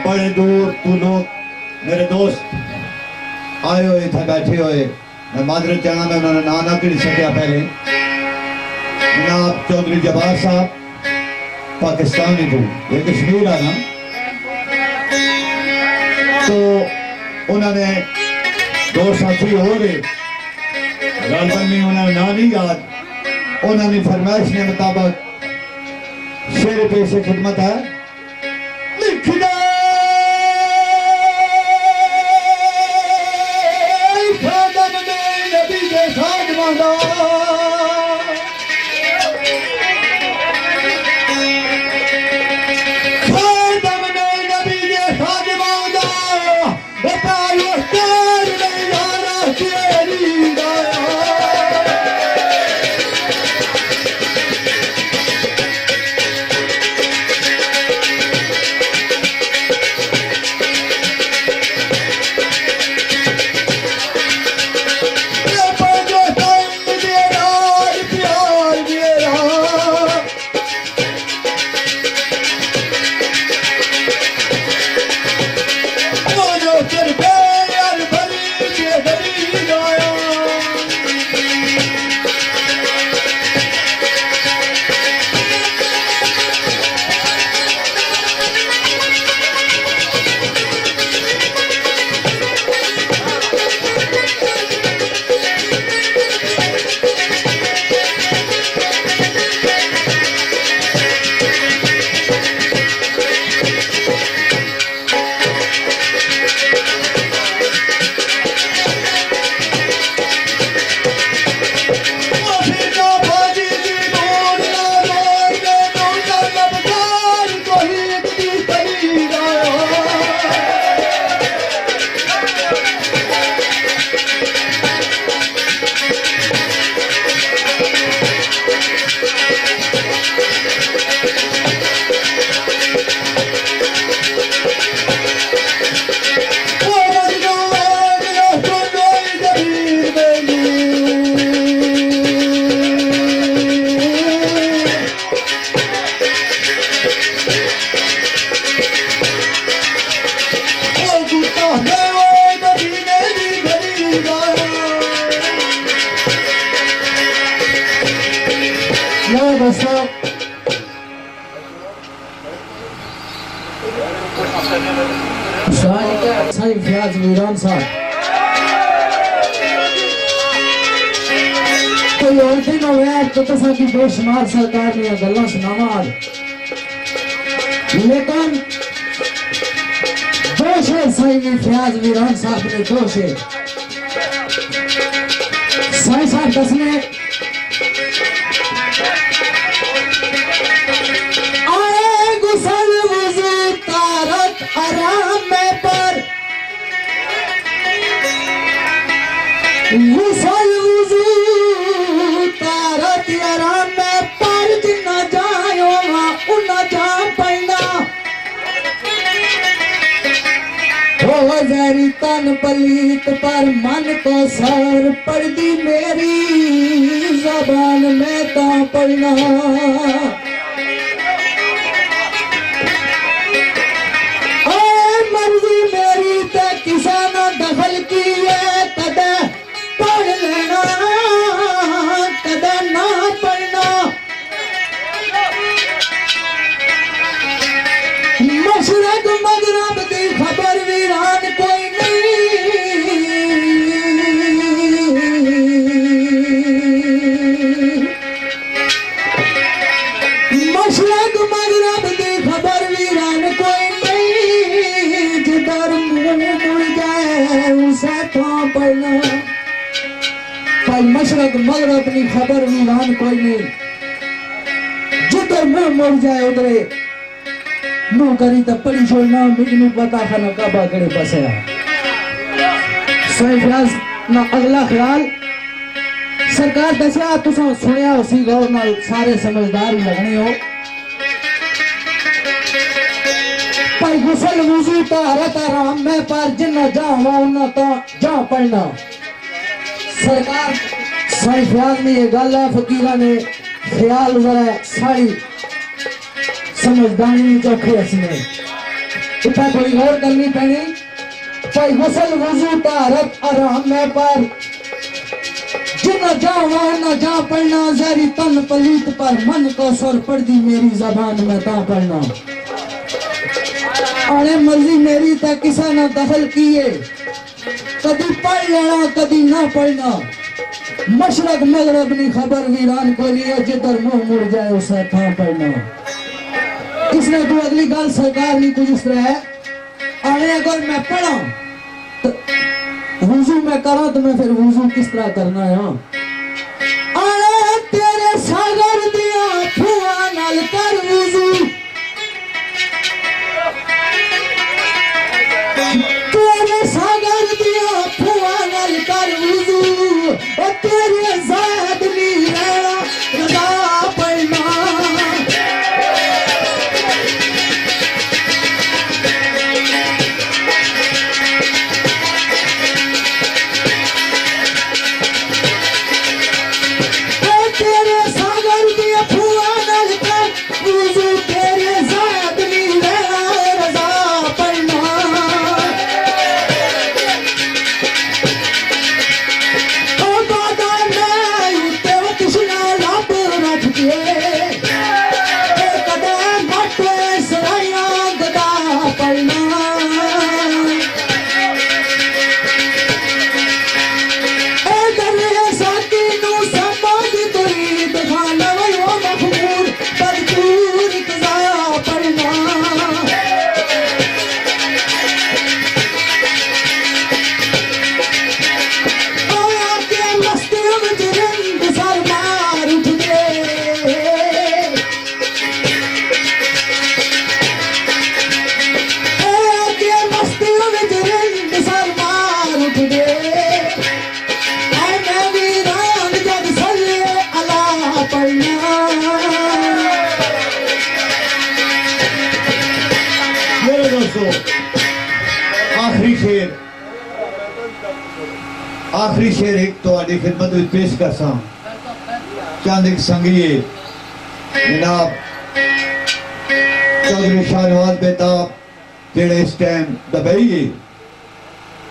बड़े दूर तू लोग मेरे दोस्त आए हुए थे बैठे हुए मैं मादरत चाहना मैं उन्होंने ना ना कर सकिया पहले जनाब चौधरी जवाहर साहब पाकिस्तानी थे ये कश्मीर आना तो उन्होंने दो साथी हो गए गलबन में उन्होंने ना नहीं याद उन्होंने फरमाइश के मुताबिक शेर पे से खिदमत है लिख दे खादम ने नबी के साथ मांगा खादम ने नबी के साईं फयाज वीरान साहब कोई और दिन होया तो तसा की बेशुमार सरकार ने गल्लां सुनावा लेकिन दोष है साईं फयाज वीरान साहब ने दोष है साईं साहब दसने आए गुसल वुजू तारत आराम में पर गुसल वुजू तारत आराम में पर जिन्ना जायो उन्ना जा पैना हो जहरी तन पलीत पर मन को सर पड़दी मेरी जबान में ता पढ़ना मर्जी मेरी ते किसा न दखल की है कदे पढ़ लेना कदे ना पढ़ना मशरक मगरब की खबर वीरान कोई नहीं मशरक मगरब की खबर वीरान कोई नहीं जिधर मुंह मुड़ जाए उसे तो पढ़ना भाई मशरक मगरब की खबर वीरान कोई नहीं जिधर मुंह मुड़ जाए उधरे मुंह करी तो पड़ी छोड़ना मिगनू पता खाना काबा करे बसया साईं फयाज ना अगला ख्याल सरकार दसिया तुसा सुनिया उसी गौर नाल सारे समझदार ही लगने हो भाई गुसल वुजू तारत आराम में पर जिन्ना जावा उन्ना तो जा पढ़ना सरकार साईं फयाज ने ये गल है फकीरा ने ख्याल जरा सारी समझदारी चौखे हसने इतना कोई गौर करनी पैनी भाई गुसल वुजू तारत आराम में पर जिन्ना जावा न जा पढ़ना जहरी तन पलीत पर मन को सुर पड़दी मेरी जबान में ता पढ़ना आने मर्जी मेरी तक किसा ना दखल किए कभी पढ़ लेना कभी ना पढ़ना मशरक मगरब नी खबर वीरान को लिया जिधर मुंह मुड़ जाए उसे था पढ़ना इसने तो अगली गल सरकार नहीं कुछ इस तरह है आने अगर मैं पढ़ा तो वुजू में करा तो मैं फिर वुजू किस तरह करना है आने तेरे सागर दिया फुआ नाल कर वुजू तेरे सागर दिया फुआ नाल कर वुजू और तेरे ज़ाद नी रहना रज़ा पढ़ना आखिरी शेर एक तो आड़ी खिदमत में पेश कर सा चंद एक संगी जनाब चौधरी शाहनवाज बेताब जेड़े इस टाइम दुबई है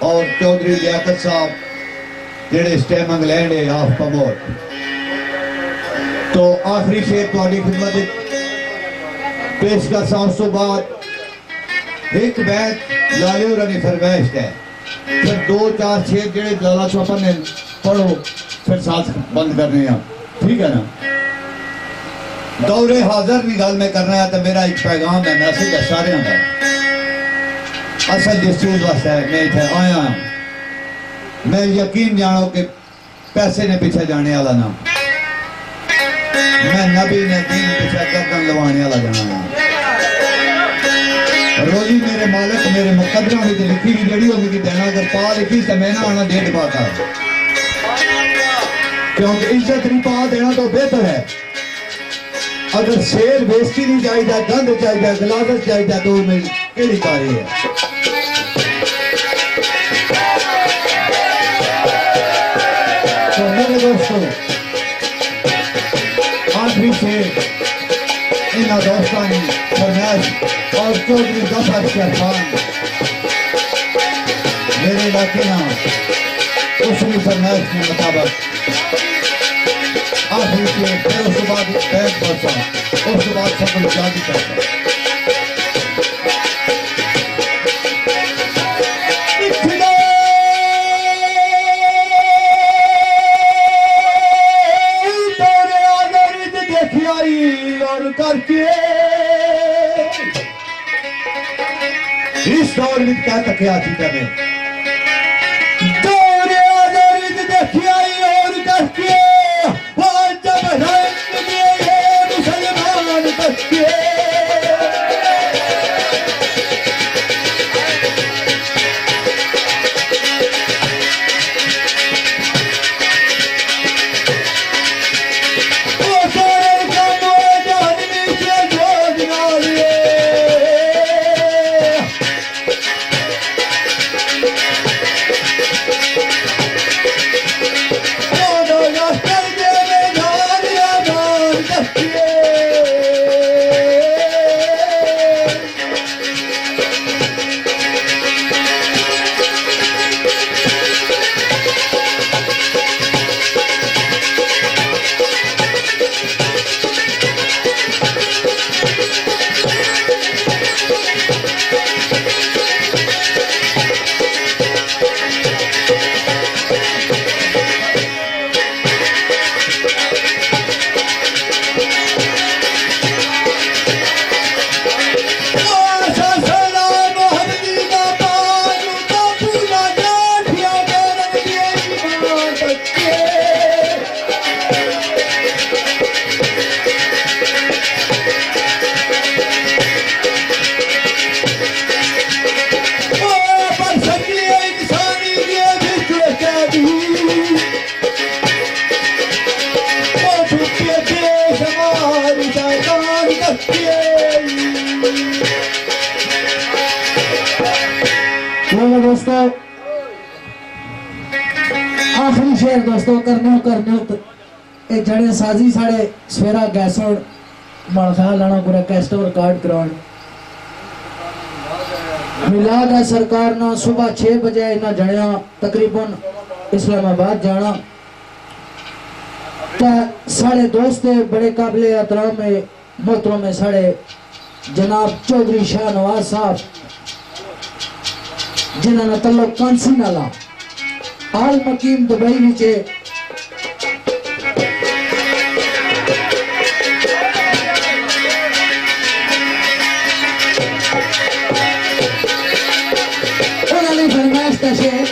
और चौधरी लियाकत साहब जेड़े इस टाइम इंग्लैंड है ऑफ कमोर तो आखिरी शेर तो आड़ी खिदमत में पेश कर सा उस तो बाद एक बैत लाले और फरमाइश है, फिर 2 4 6 जेड़े लाला चौपन ने पढ़ो, फिर साथ बंद करने हैं, ठीक है ना। दौरे हाजिर की गल मैं करना है तो मेरा एक पैगाम है, मैसेज है सारे का। असल जिस चीज वास्ते है मैं इतने आया, मैं यकीन जानो कि पैसे ने पीछे जाने वाला ना, मैं नबी ने दीन पीछे गर्दन लवाने वाला जाना है। रोजी मेरे मालिक मेरे मुकदरों में लिखी हुई जड़ी होगी कि देना, अगर पा लिखी तो मैं ना आना 1.5 पाता, क्योंकि इज्जत नहीं पा देना तो बेहतर है। अगर शेर बेइज्जती नहीं चाहिए, गंद चाहिए, गलाजत चाहिए, तो मेरी केड़ी कारी है। तो मेरे दोस्तों, आखिरी शेर इन दोस्तों ने फरमाइश और चौधरी गफर शेरखान मेरे इलाके ना उसकी फरमाइश के मुताबिक आखिरी शेर, फिर उसके बाद बैठ बरसा, उसके बाद सब जारी करता। और करके इस दौर में क्या तकिया थी करे दौरे आजाद देखिया और करके वो जब रंग दिए मुसलमान करके दोस्तों आखिरी शेर दोस्तों करने ये जड़े साजी साढ़े सवेरा गैसों माड़ा ख्याल लाना पूरा कैस्टो रिकॉर्ड कराउन मिलाद है सरकार ना सुबह 6 बजे इन्ना जड़िया तकरीबन इस्लामाबाद जाना तो साढ़े दोस्त बड़े काबिल एहतराम में मोहतरम में साढ़े जनाब चौधरी शाह नवाज साहब जिन्होंने तल्लुक कांसी नाला आल मकीम दुबई विचे उन्होंने फरमाइश का शेर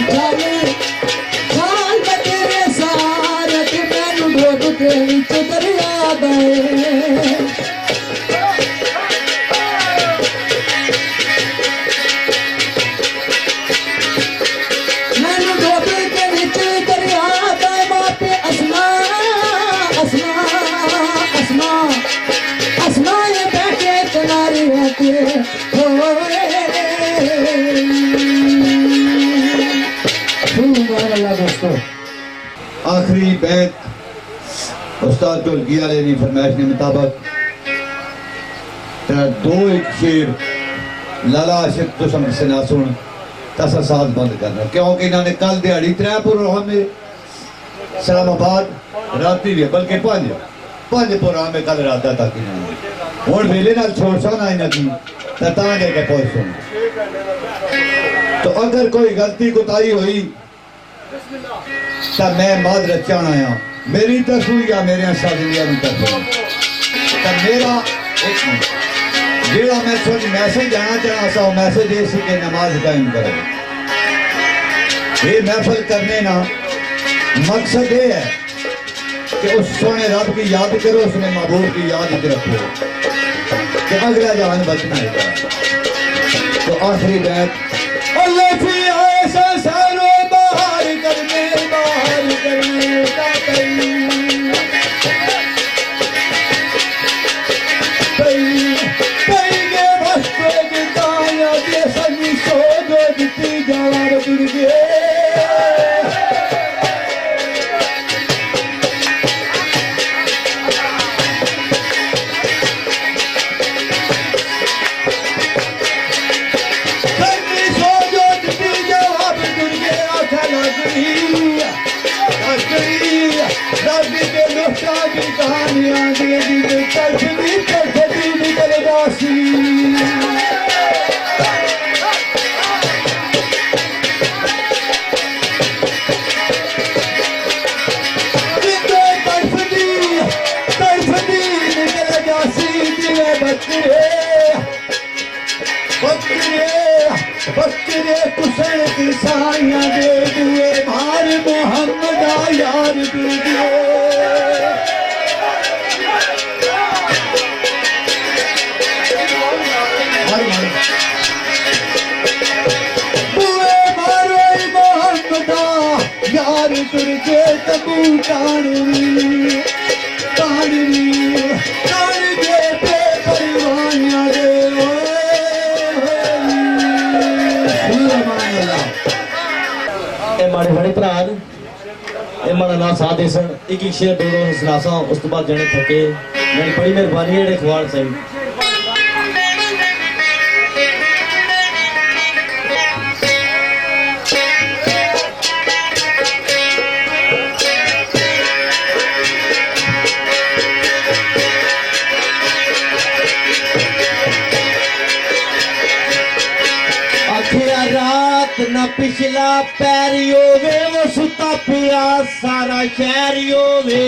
जाने हाल में तेरे सारे ते मैनू डोब के विच दरिया दे मैनू डोब के विच दरिया दे मापे आसमान बैठे किनारे तेरे होए दोस्तों। आखिरी बैत उस्ताद ढोलकी वाले की फरमाइश के मुताबिक तेरा दो एक शेर लाला आशिक तो समझ से ना सुन तसा साथ बंद करना क्योंकि इन्होंने कल दिहाड़ी 3 प्रोग्राम में इस्लामाबाद राती भी बल्कि 5 प्रोग्राम में कल रात तक इन्होंने हूँ वेले नाल छोड़ सकना इन्हों की लेके पहुंच सुन तो अगर कोई गलती कोताही हुई तो मैं माजरत चाहना आया मेरी तरफ या मेरे साथियों की तरफ तो मेरा एक मिनट जेड़ा मैं सोच मैसेज जाना चाहना सा मैसेज ये सी कि नमाज कायम करो ये महफिल करने ना मकसद ये है कि उस सोने रब की याद करो उसने महबूब की याद रखो कि अगला जान बचना है तो आखिरी बैत अल्लाह फी ऐसा सारो बाहर करने का कई के वस्ते जिताया के सनी सो जो जिती जवान दुर्गे कहानियां दे दी तरफी निकल जासी तरफी निकल जासी दिले बकरे कुसण की साइयां दे दुए मार मोहम्मद यार दुए यार तुरके तबू कानवी कान दे पे परवानिया दे ए माड़े बड़े भरा ए माड़ा ना साथ दे सन एक शेर दो सुनासा उस तो बाद जाने थके मेरी बड़ी मेहरबानी है जेड़े खवाल सही ना पिछला पैरियो वे वो सुता पिया सारा शहरियो वे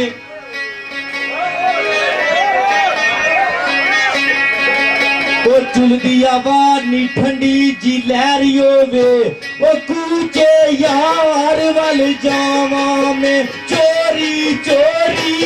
वो चुलदी आवाज नी ठंडी जी लहरियो वे वो कूचे यार वाल जावा में चोरी चोरी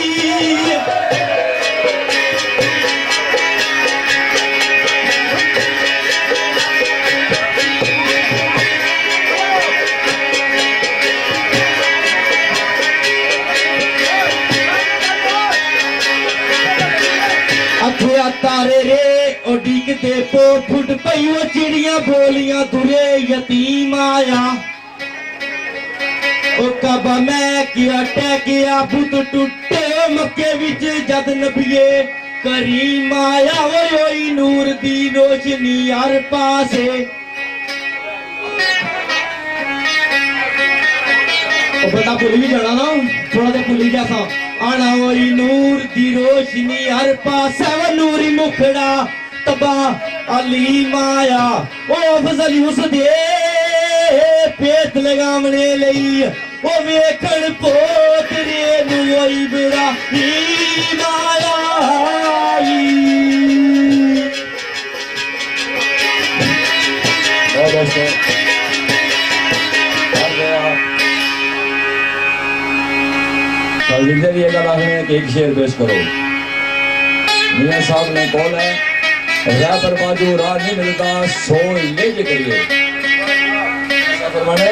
तारे रे ओ डिगते पो फुट पई वो चिड़िया बोलियां तुरे यतीम आया ओ कबा मैं किया टैकिया बुत टुटे मक्के विच जद नबिये करीम आया ओई नूर दी रोशनी हर पासे ओ बंदा भुल भी जाना ना थोड़ा जा भुल गया सा आना वही नूर दी रोशनी हर पासे वो नूरी मुखड़ा तबा अली माया ओ फजल उस दे पेट लगावने लई ओ वेखण पोतरे नु वही बड़ा ही माया दोस्तों जिधर ये गल आखने कि एक शेर पेश करो। मियाँ साहब ने कौन है रैपर बाजू राह नहीं मिलता सोच ले जे करिए। फरमाने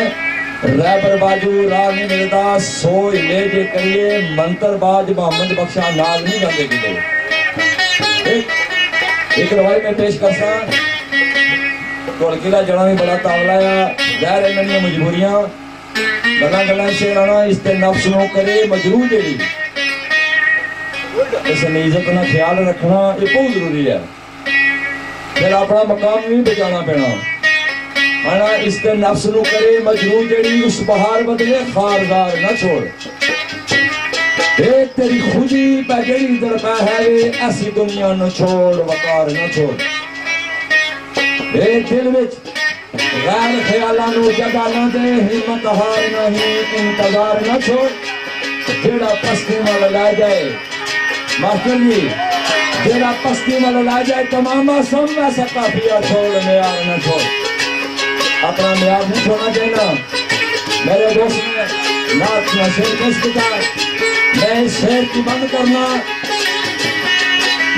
रैपर बाजू राह नहीं मिलता सोच ले जे करिए मंत्रबाज मोहम्मद बख्शा नाग नहीं गाते किले। एक रवाई में पेश कर सा ढोलकीला जड़ा भी बड़ा तावला है गैर इन्होंने मजबूरियां गला गला शेराना इसते नफ्स नो करे मजरूर जेड़ी इस इज्जत का ख्याल रखना ये बहुत जरूरी है। फिर अपना मकाम भी बचाना पैना है ना। इसते नफ्स नो करे मजरूर जेड़ी उस बहार बदले खारदार न छोड़ तेरी खुदी पे जेड़ी दरपा है ऐसी दुनिया न छोड़ वकार न छोड़ दिल विच गैर ख्यालां नूं जगह न दे हिम्मत हार नहीं इंतजार न छोड़ जेड़ा पस्ती में ला जाए मास्टर जी जेड़ा पस्ती में ला जाए तमाम सब ऐसा काफिया छोड़ म्यार न छोड़ अपना म्यार नहीं छोड़ना चाहिए। मेरे दोस्त ने नाथ में शेर पेश किया मैं इस शेर की बंद करना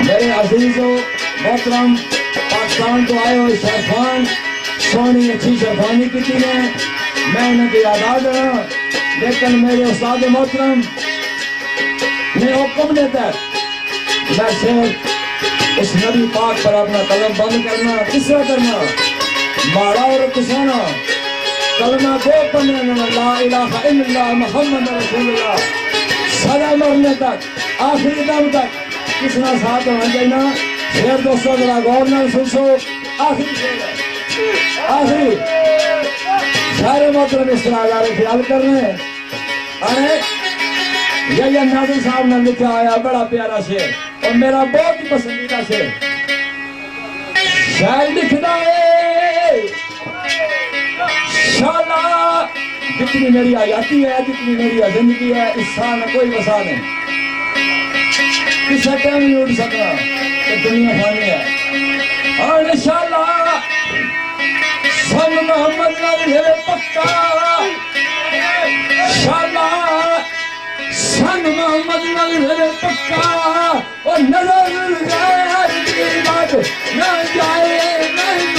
मेरे अजीजों मोहतरम पाकिस्तान तो आए हो शेरखान सोनी अच्छी शेरखानी की थी मैं उनकी आजाद रहा लेकिन मेरे उस्ताद मोहतरम ने हुक्म देता है मैं शेर उस नबी पाक पर अपना कलम बंद करना किसरा करना माड़ा और किसाना कलमा दो पन्ने ला इलाहा इल्लल्लाह मुहम्मद रसूलुल्लाह सदा मरने तक आखिरी दम तक किसना साथ होना चाहिए। शेर दोस्तों जरा गौर नाल सुनो आखिरी शेर है आखिरी सारे मोहतरम इस तरह ख्याल करने अरे ये नाज़िर साहब ने लिखा आया बड़ा प्यारा शेर और मेरा बहुत ही पसंदीदा शेर शायर लिखता है शाला जितनी मेरी आजादी है जितनी मेरी जिंदगी है इस साल में कोई वसा नहीं किसी टाइम नहीं उठ सकना तो दुनिया खानी है और शाला संग मोहम्मद नाल पक्का शाला संग मोहम्मद नाल पक्का और नजर जाए बात न जाए नहीं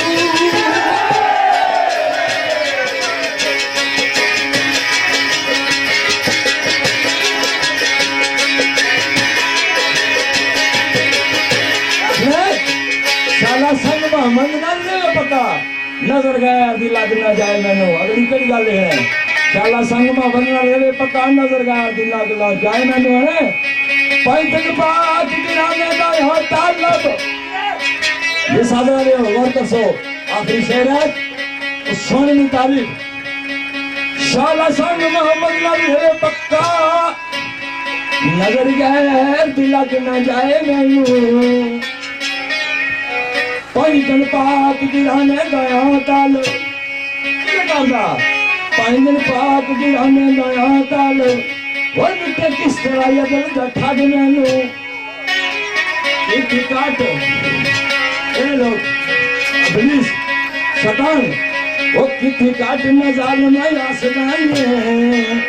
संग मोहम्मद नाल पक्का नजर गया दी लग ना जाए मैनू अगली कड़ी गल है शाला संग मोहम्मद नाल पक्का नजर गया दी लग ना जाए मैनू है पैदल बात गिराने दा हो तालब ये सादा रे गौर करसो आखिरी शेर है उस सोने की तारीफ शाला संग मोहम्मद नाल पक्का नजर गया दी लग ना जाए मैनू पैदल पाक गिराने गया ताल पैदल पाक गिराने गया ताल वो मिट्टे किस तरह ये दिल जठा दे मैनू एक काट ए लोग पुलिस शैतान वो कितनी काट न जालिम आसमान में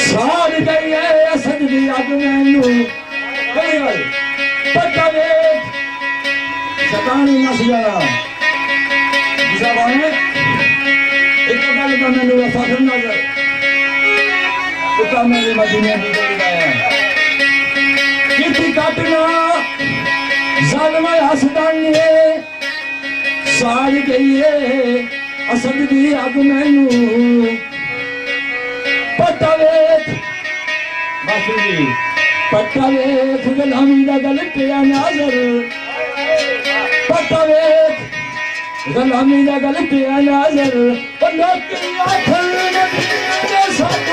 साड़ गई है असद दी आग मैनू पता देख शैतान ही नस गया जिसा बाने एक गल का मैंने फखर नजर उता मेरे मदीने की गई गया कितनी काटना जालिम हसदान ने साड़ गई है असद दी आग मैनू पता वेख बाकी पता वेख गुलामी दा गल पिया नजर पता वेख गुलामी दा गल पिया नजर लोकी आखर नबी दे साथ